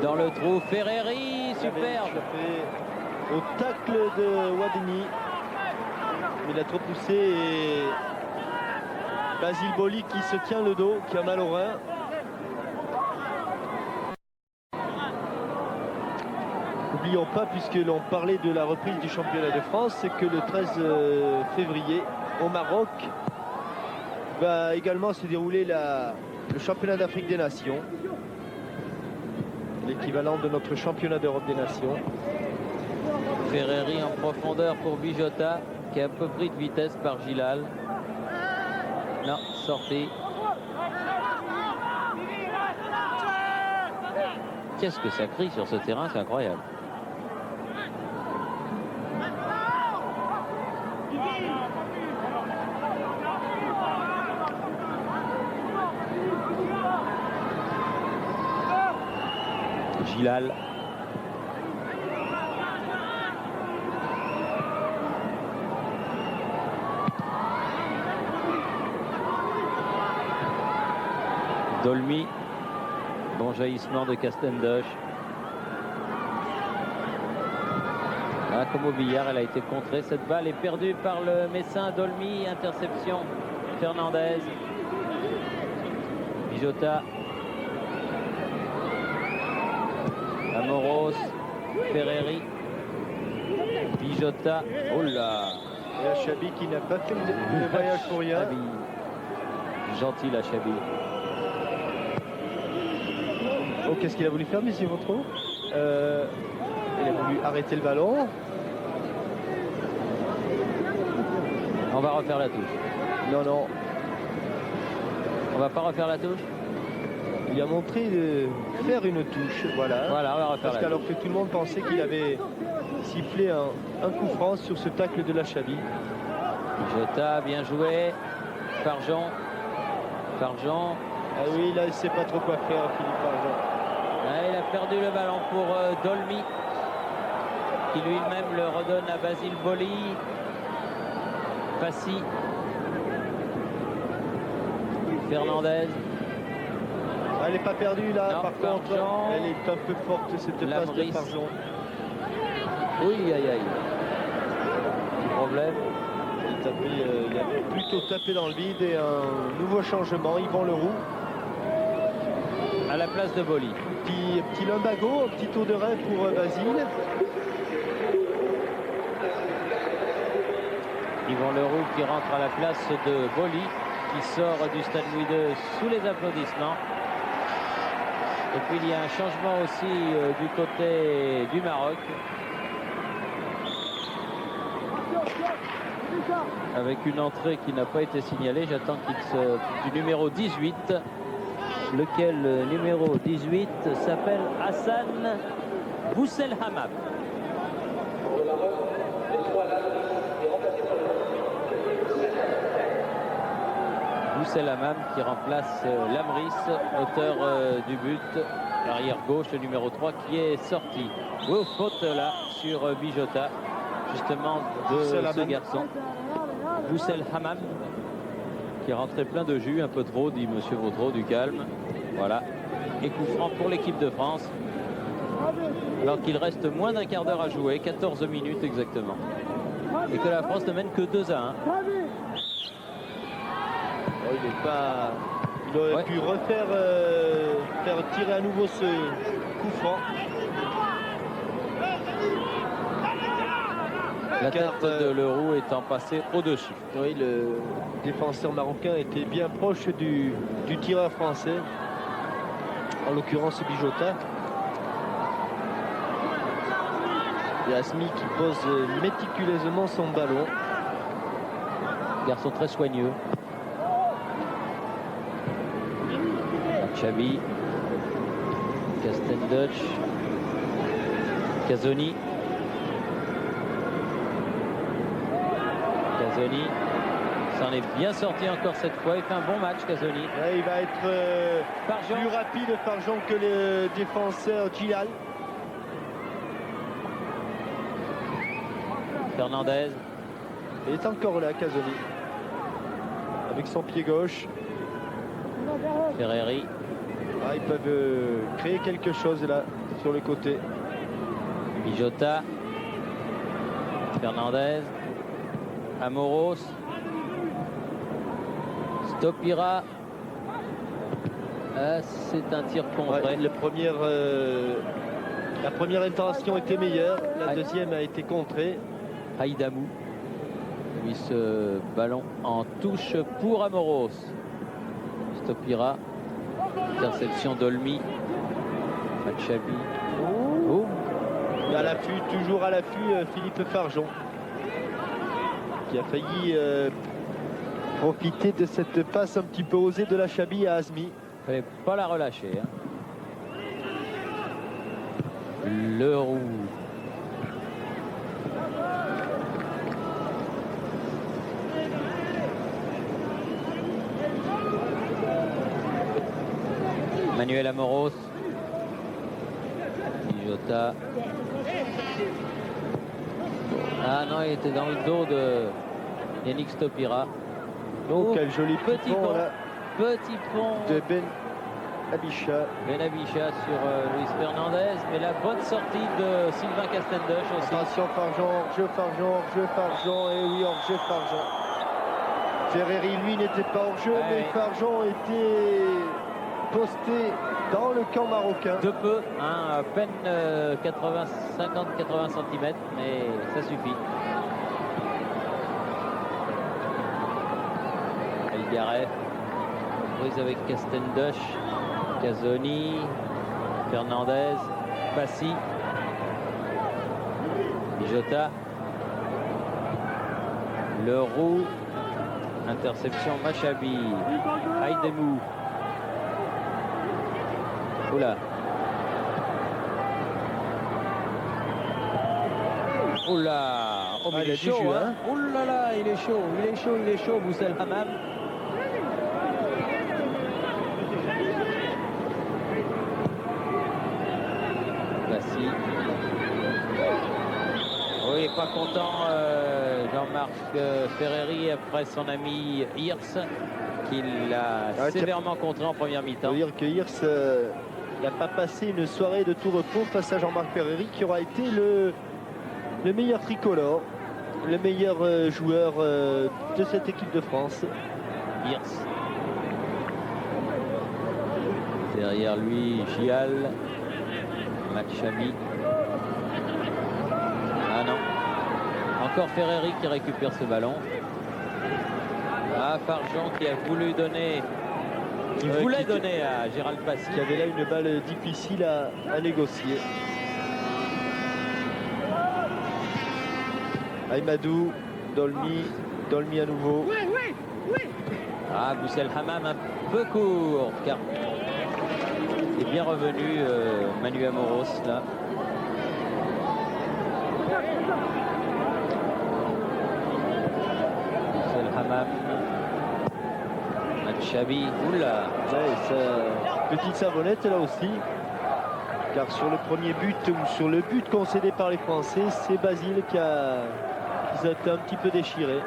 Dans le trou, Ferreri, superbe. Au tacle de Ouadani. Il a trop poussé et Basile Boli qui se tient le dos, qui a mal au rein. N'oublions pas, puisque l'on parlait de la reprise du championnat de France, c'est que le 13 février au Maroc va également se dérouler le championnat d'Afrique des Nations, l'équivalent de notre championnat d'Europe des Nations. Ferreri en profondeur pour Bijota, qui a un peu pris de vitesse par Gilal. Non, sorti. Qu'est-ce que ça crie sur ce terrain, c'est incroyable. Gilal. Dolmy. Bon jaillissement de Castendoche. Ah, comme au billard, elle a été contrée. Cette balle est perdue par le Messin Dolmy. Interception Fernandez. Bijota. Amoros. Ferreri. Bijota. Oh là. Et Chabi qui n'a pas fait le voyage pour rien. Gentil la Chabi. Oh, qu'est-ce qu'il a voulu faire, monsieur Vautreau? Il a voulu arrêter le ballon. On va refaire la touche. Non, non. On va pas refaire la touche. Il a montré de faire une touche. Voilà. Voilà, on va refaire Parce la qu'alors touche. que tout le monde pensait qu'il avait sifflé un coup franc sur ce tacle de la Chabi. Jota, bien joué. Farjean. Farjean. Ah oui, là, il ne sait pas trop quoi faire, Philippe Farjean. Ah, il a perdu le ballon pour Dolmy, qui lui-même le redonne à Basile Boli. Passy. Fernandez. Elle n'est pas perdue là, Non, par contre. Farjean. Elle est un peu forte, cette passe de Lamris. Farjean. Oui, aïe, aïe. Petit problème. Il a plutôt tapé dans le vide et un nouveau changement. Yvan Leroux. À la place de Boli. Petit lumbago, un petit tour de rein pour Basile. Yvan Leroux qui rentre à la place de Boli, qui sort du Stade Louis II sous les applaudissements. Et puis il y a un changement aussi du côté du Maroc. Avec une entrée qui n'a pas été signalée. J'attends du numéro 18. Lequel numéro 18 s'appelle Hassan Bousselhamam. Bousselhamam qui remplace Lamris, auteur du but, l'arrière gauche, le numéro 3 qui est sorti. Oh, faute là sur Bijota, justement de ce garçon. Bousselhamam qui est rentré plein de jus, un peu trop, dit monsieur Vautreau, du calme. Voilà. Et coup franc pour l'équipe de France. Alors qu'il reste moins d'un quart d'heure à jouer, 14 minutes exactement. Et que la France ne mène que 2-1. Oh, il aurait pu refaire faire tirer à nouveau ce coup franc. La tête de Leroux étant passée au-dessus. Oui, le défenseur marocain était bien proche du tireur français. En l'occurrence Bijota. Et Asmi qui pose méticuleusement son ballon. Garçon très soigneux. Xavi. Castenduch. Casoni. Casoni s'en est bien sorti encore cette fois. Il fait un bon match, Casoni. Ouais, il va être plus rapide Farjean que le défenseur Gilal. Fernandez. Il est encore là, Casoni. Avec son pied gauche. Ferreri. Ah, ils peuvent créer quelque chose là, sur le côté. Bijota. Fernandez. Amoros. Stopira. Ah, c'est un tir contré. Ouais, la première intention était meilleure. La deuxième a été contrée. Haïdamou. Lui, ce ballon en touche pour Amoros. Stopira. Interception d'Olmy. Machabi. Oh. À l'affût, toujours à l'affût, Philippe Farjean. Qui a failli profiter de cette passe un petit peu osée de la Chabi à Asmi. Il fallait pas la relâcher. Hein. Leroux. Manuel Amoros. Bijota. Ah non, il était dans le dos de Yannick Stopira. Oh, quel joli petit pont, pont là, petit pont de Ben Abicha. Benabicha sur Luis Fernandez, mais la bonne sortie de Sylvain Castenduch aussi. Attention Farjean, hors-jeu Farjean, et oui, hors-jeu Farjean. Ferreri, lui, n'était pas hors-jeu, mais Farjean était posté dans le camp marocain. De peu, hein, à peine 50-80 cm, mais ça suffit. Elgaret. Ruiz avec Castendush, Casoni, Fernandez, Passy, Jota, Leroux, interception Machabi, Haïdemou. Oula. Oula. Oh, mais il est chaud, hein. Oh là là, il est chaud, Boussel Hamam. Passy. Oui, pas content Jean-Marc Ferreri après son ami Hirsch, qui l'a sévèrement contré en première mi-temps. Il faut dire que Hirsch n'a pas passé une soirée de tout repos face à Jean-Marc Ferreri, qui aura été le meilleur tricolore, le meilleur joueur de cette équipe de France. Hirsch. Derrière lui, Gial, Machabi. Ah non. Encore Ferreri qui récupère ce ballon. Ah, Farjon qui a voulu donner, qui voulait donner à Gérald Passy. Qui avait là une balle difficile à négocier. Aïmadou, Dolmy à nouveau. Ah, Boussel Hamam un peu court, car il est bien revenu Manu Amoros là. Boussel Hamam, Machabi, oula. Ouais, petite savonnette là aussi. Car sur le premier but ou sur le but concédé par les Français, c'est Basile qui s'est été un petit peu déchiré.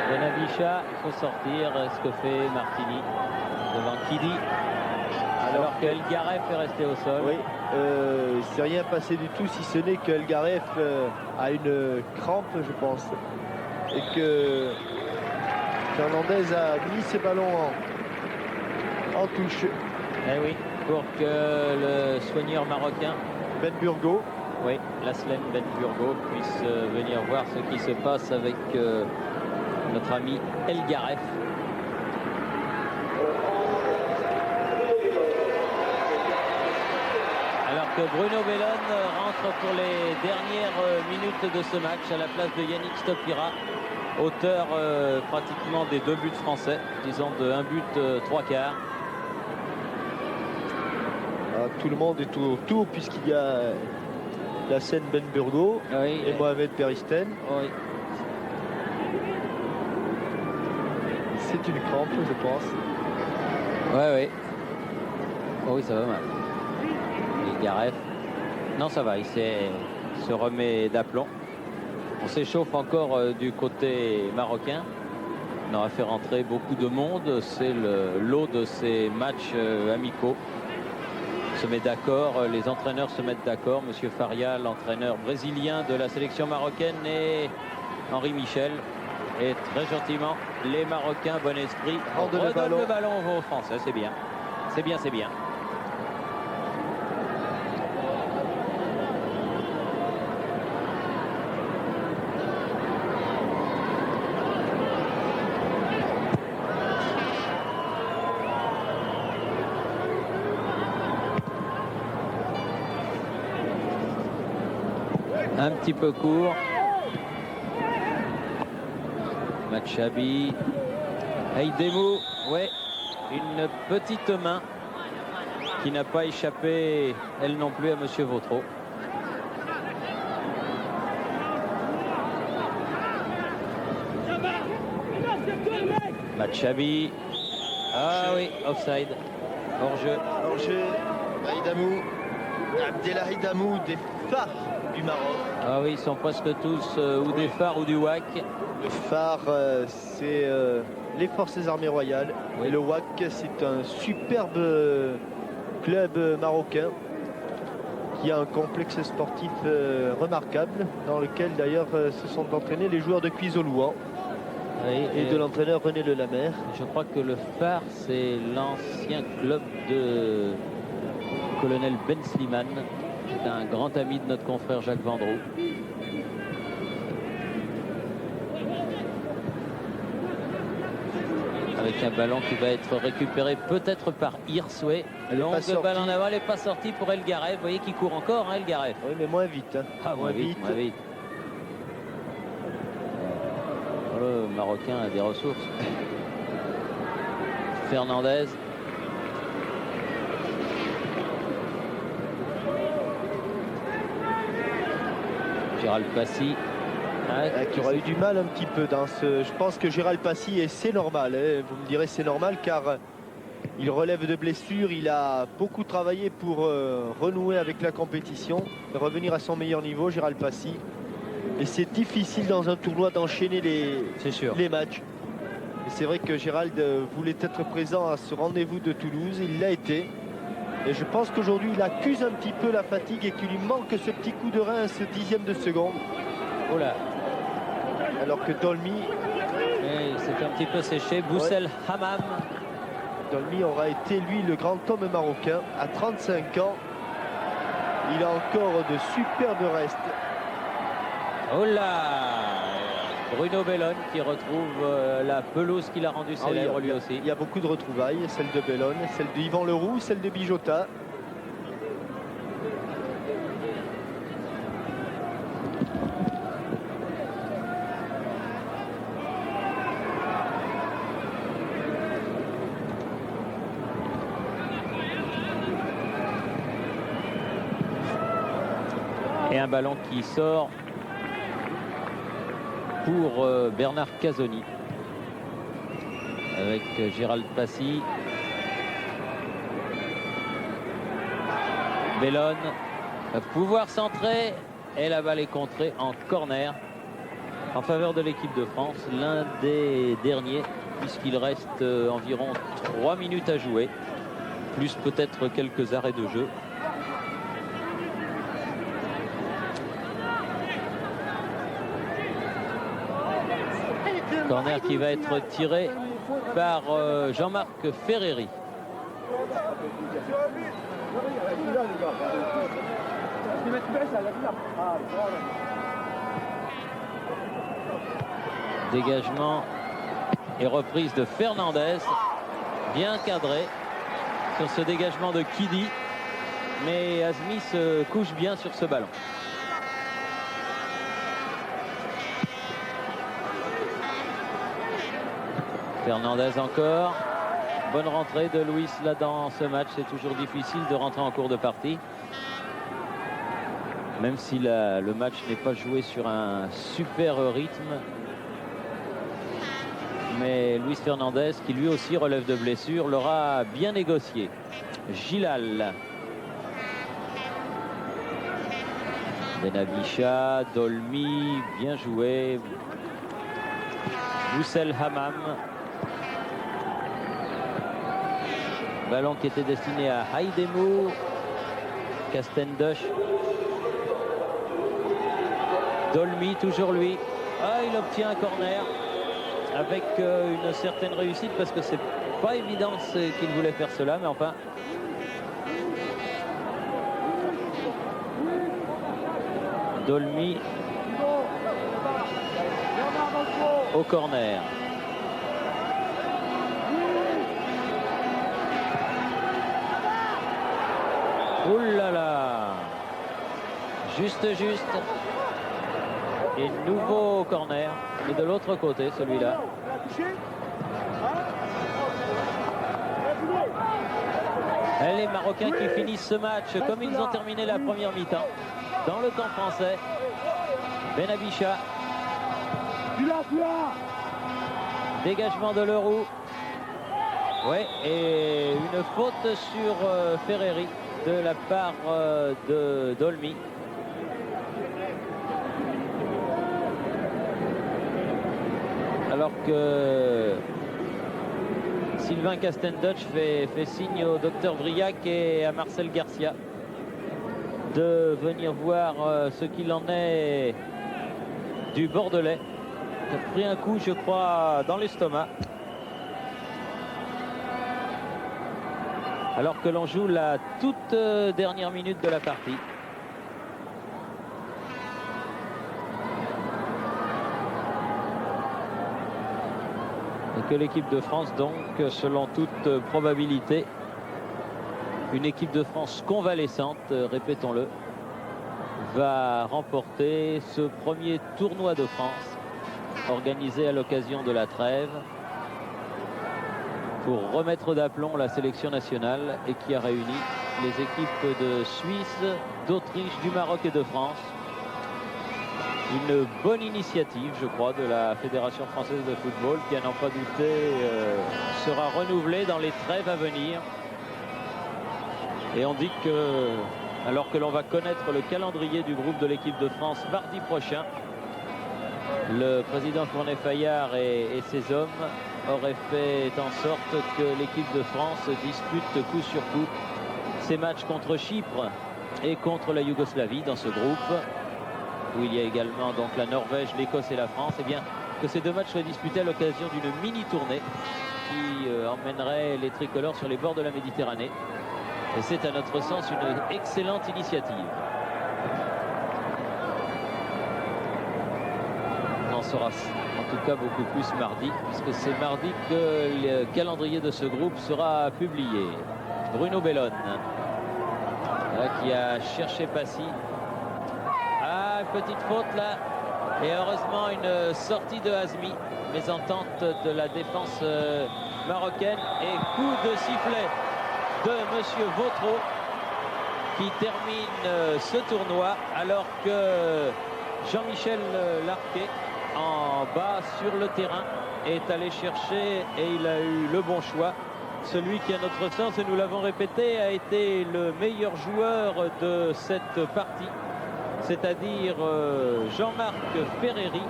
Benavicha, il faut sortir. Ce que fait Martini devant Kidi. Alors que Elgaref est resté au sol. Oui, il ne s'est rien passé du tout, si ce n'est que Elgaref a une crampe, je pense. Et que Fernandez a mis ses ballons en touche. Eh oui, pour que le soigneur marocain Ben Burgo, oui, Laslen Ben Burgo puisse venir voir ce qui se passe avec notre ami Elgaref. Alors que Bruno Bellone rentre pour les dernières minutes de ce match à la place de Yannick Stopira, auteur pratiquement des 2 buts français, disons de 1 but 3 quarts. Tout le monde est autour puisqu'il y a la scène Ben Burgo et Mohamed Peristen. Oui. C'est une crampe, je pense. Oui. Oh oui, ça va mal. Et Garef. Non, ça va, il se remet d'aplomb. On s'échauffe encore du côté marocain. On aura fait rentrer beaucoup de monde. C'est le lot de ces matchs amicaux. On se met d'accord, les entraîneurs se mettent d'accord. Monsieur Faria, l'entraîneur brésilien de la sélection marocaine, et Henri Michel. Et très gentiment, les Marocains, bon esprit, redonnent le ballon aux Français. C'est bien. C'est bien, c'est bien. Un petit peu court. Machabi. Haïdemou. Ouais. Une petite main qui n'a pas échappé, elle non plus, à Monsieur Vautreau. Machabi. Ah oui, offside. Hors-jeu. Hors-jeu. Haïdamou. Abdellah Haïdamou, des phares du Maroc. Ah oui, ils sont presque tous ou des phares ou du WAC. Le phare, c'est les Forces armées royales. Oui. Et le WAC, c'est un superbe club marocain qui a un complexe sportif remarquable, dans lequel d'ailleurs se sont entraînés les joueurs de Cuiselouan. Oui, et de l'entraîneur René Lelamer. Je crois que le phare, c'est l'ancien club de colonel Ben Slimane. C'est un grand ami de notre confrère Jacques Vendroux. Avec un ballon qui va être récupéré peut-être par Hirsouet. Longue balle en avant, elle n'est pas sortie pour Elgarev. Vous voyez qu'il court encore, hein, Elgarev. Oui, mais moins vite. Hein. Ah, moins vite. Le Marocain a des ressources. Fernandez. Gérald Passy. Qui aura eu du mal un petit peu dans ce... Je pense que Gérald Passy, et c'est normal, hein, vous me direz c'est normal, car il relève de blessures, il a beaucoup travaillé pour renouer avec la compétition, revenir à son meilleur niveau, Gérald Passy. Et c'est difficile dans un tournoi d'enchaîner les matchs. Et c'est vrai que Gérald voulait être présent à ce rendez-vous de Toulouse, il l'a été. Et je pense qu'aujourd'hui il accuse un petit peu la fatigue et qu'il lui manque ce petit coup de rein, ce dixième de seconde. Oh là. Alors que Dolmy, c'est un petit peu séché. Boussel Hammam. Dolmy aura été lui le grand homme marocain à 35 ans. Il a encore de superbes restes. Oh là, Bruno Bellone qui retrouve la pelouse qu'il a rendue célèbre lui aussi. Il y a beaucoup de retrouvailles, celle de Bellone, celle de Yvan Leroux, celle de Bijota. Et un ballon qui sort pour Bernard Casoni avec Gérald Passy. Bellone va pouvoir centrer et la balle est contrée en corner en faveur de l'équipe de France, l'un des derniers puisqu'il reste environ 3 minutes à jouer, plus peut-être quelques arrêts de jeu. Corner qui va être tiré par Jean-Marc Ferreri. Dégagement et reprise de Fernandez. Bien cadré sur ce dégagement de Kidi. Mais Azmi se couche bien sur ce ballon. Fernandez encore. Bonne rentrée de Luis là dans ce match. C'est toujours difficile de rentrer en cours de partie. Même si le match n'est pas joué sur un super rythme. Mais Luis Fernandez, qui lui aussi relève de blessure, l'aura bien négocié. Gilal. Benavicha, Dolmy, bien joué. Boussel Hammam. Ballon qui était destiné à Haïdemou. Castendush. Dolmy, toujours lui. Ah, il obtient un corner avec une certaine réussite parce que c'est pas évident qu'il voulait faire cela, mais enfin. Dolmy au corner. Ouh là là, juste. Et nouveau corner. Et de l'autre côté, celui-là. Les Marocains qui finissent ce match comme ils ont terminé la première mi-temps. Dans le camp français. Benavicha. Dégagement de Leroux. Ouais, et une faute sur Ferreri de la part de Dolmy. Alors que Sylvain Castendush fait signe au docteur Briac et à Marcel Garcia de venir voir ce qu'il en est du Bordelais. Il a pris un coup, je crois, dans l'estomac. Alors que l'on joue la toute dernière minute de la partie. Et que l'équipe de France, donc, selon toute probabilité, une équipe de France convalescente, répétons-le, va remporter ce premier tournoi de France organisé à l'occasion de la trêve pour remettre d'aplomb la sélection nationale et qui a réuni les équipes de Suisse, d'Autriche, du Maroc et de France. Une bonne initiative, je crois, de la Fédération française de football qui, à n'en pas douter, sera renouvelée dans les trêves à venir. Et on dit que, alors que l'on va connaître le calendrier du groupe de l'équipe de France mardi prochain, le président Fournet-Fayard et ses hommes auraient fait en sorte que l'équipe de France dispute coup sur coup ses matchs contre Chypre et contre la Yougoslavie dans ce groupe, où il y a également donc la Norvège, l'Écosse et la France. Et bien que ces deux matchs soient disputés à l'occasion d'une mini-tournée qui emmènerait les tricolores sur les bords de la Méditerranée. Et c'est à notre sens une excellente initiative. On en saura en tout cas beaucoup plus mardi, puisque c'est mardi que le calendrier de ce groupe sera publié. Bruno Bellone, qui a cherché Passy. Ah, une petite faute là. Et heureusement une sortie de Hazmi. Mésentente de la défense marocaine. Et coup de sifflet de Monsieur Vautreau qui termine ce tournoi alors que Jean-Michel Larquet en bas sur le terrain est allé chercher et il a eu le bon choix. Celui qui, à notre sens, et nous l'avons répété, a été le meilleur joueur de cette partie, c'est-à-dire Jean-Marc Ferreri,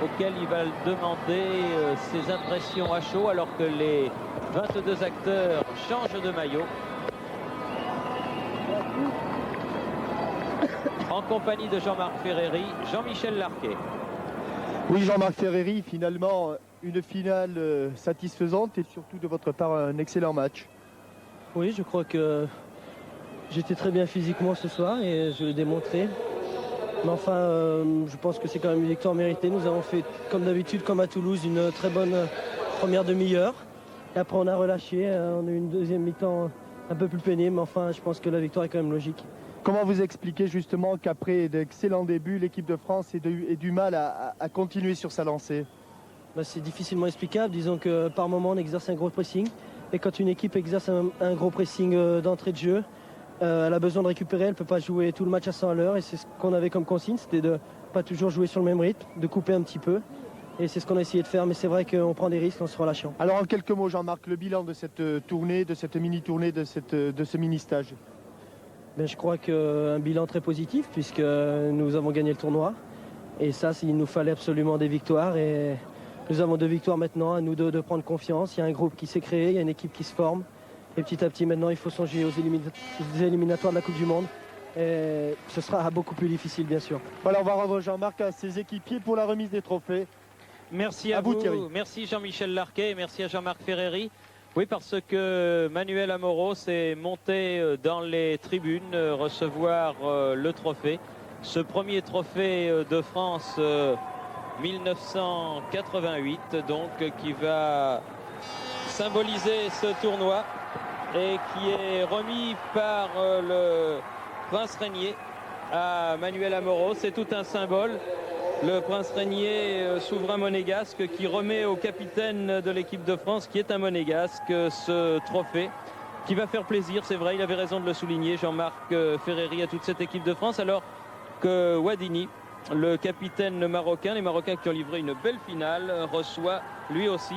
auquel il va demander ses impressions à chaud alors que les 22 acteurs changent de maillot. En compagnie de Jean-Marc Ferreri, Jean-Michel Larquet. Oui, Jean-Marc Ferreri, finalement, une finale satisfaisante et surtout de votre part un excellent match. Oui, je crois que j'étais très bien physiquement ce soir et je l'ai démontré. Mais enfin, je pense que c'est quand même une victoire méritée. Nous avons fait, comme d'habitude, comme à Toulouse, une très bonne première demi-heure. Et après, on a relâché. On a eu une deuxième mi-temps un peu plus pénible. Mais enfin, je pense que la victoire est quand même logique. Comment vous expliquez justement qu'après d'excellents débuts, l'équipe de France ait du mal à continuer sur sa lancée? C'est difficilement explicable. Disons que par moment, on exerce un gros pressing. Et quand une équipe exerce un gros pressing d'entrée de jeu, elle a besoin de récupérer. Elle ne peut pas jouer tout le match à 100 à l'heure. Et c'est ce qu'on avait comme consigne, c'était de ne pas toujours jouer sur le même rythme, de couper un petit peu. Et c'est ce qu'on a essayé de faire. Mais c'est vrai qu'on prend des risques en se relâchant. Alors en quelques mots, Jean-Marc, le bilan de cette tournée, de cette mini-tournée, de ce mini-stage? Je crois qu'un bilan très positif puisque nous avons gagné le tournoi. Et ça, il nous fallait absolument des victoires. Et nous avons 2 victoires maintenant, à nous de prendre confiance. Il y a un groupe qui s'est créé, il y a une équipe qui se forme. Et petit à petit, maintenant, il faut songer aux éliminatoires de la Coupe du Monde. Et ce sera beaucoup plus difficile, bien sûr. Voilà, on va rendre Jean-Marc à ses équipiers pour la remise des trophées. Merci à vous, Thierry. Merci Jean-Michel Larquet, merci à Jean-Marc Ferreri. Oui, parce que Manuel Amoros est monté dans les tribunes recevoir le trophée. Ce premier trophée de France 1988, donc, qui va symboliser ce tournoi et qui est remis par le prince Régnier à Manuel Amoros. C'est tout un symbole. Le prince Régnier, souverain monégasque, qui remet au capitaine de l'équipe de France, qui est un monégasque, ce trophée, qui va faire plaisir, c'est vrai, il avait raison de le souligner, Jean-Marc Ferreri, à toute cette équipe de France, alors que Wadini, le capitaine marocain, les Marocains qui ont livré une belle finale, reçoit lui aussi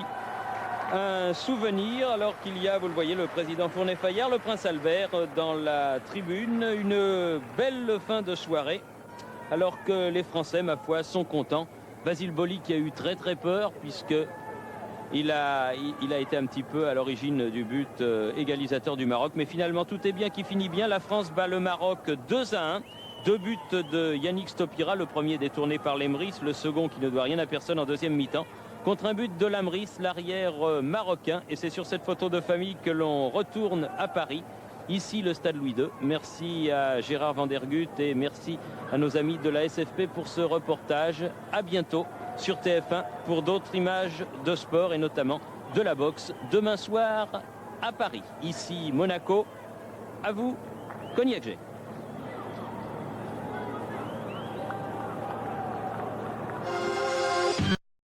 un souvenir, alors qu'il y a, vous le voyez, le président Fournet-Fayard, le prince Albert dans la tribune, une belle fin de soirée. Alors que les Français, ma foi, sont contents. Basile Boli qui a eu très peur puisque il a été un petit peu à l'origine du but égalisateur du Maroc. Mais finalement, tout est bien qui finit bien. La France bat le Maroc 2-1. 2 buts de Yannick Stopira, le premier détourné par Lemris, le second qui ne doit rien à personne en deuxième mi-temps, contre un but de Lamris, l'arrière marocain. Et c'est sur cette photo de famille que l'on retourne à Paris. Ici, le stade Louis II. Merci à Gérard Vandergut et merci à nos amis de la SFP pour ce reportage. À bientôt sur TF1 pour d'autres images de sport et notamment de la boxe demain soir à Paris. Ici Monaco, à vous Cognac G.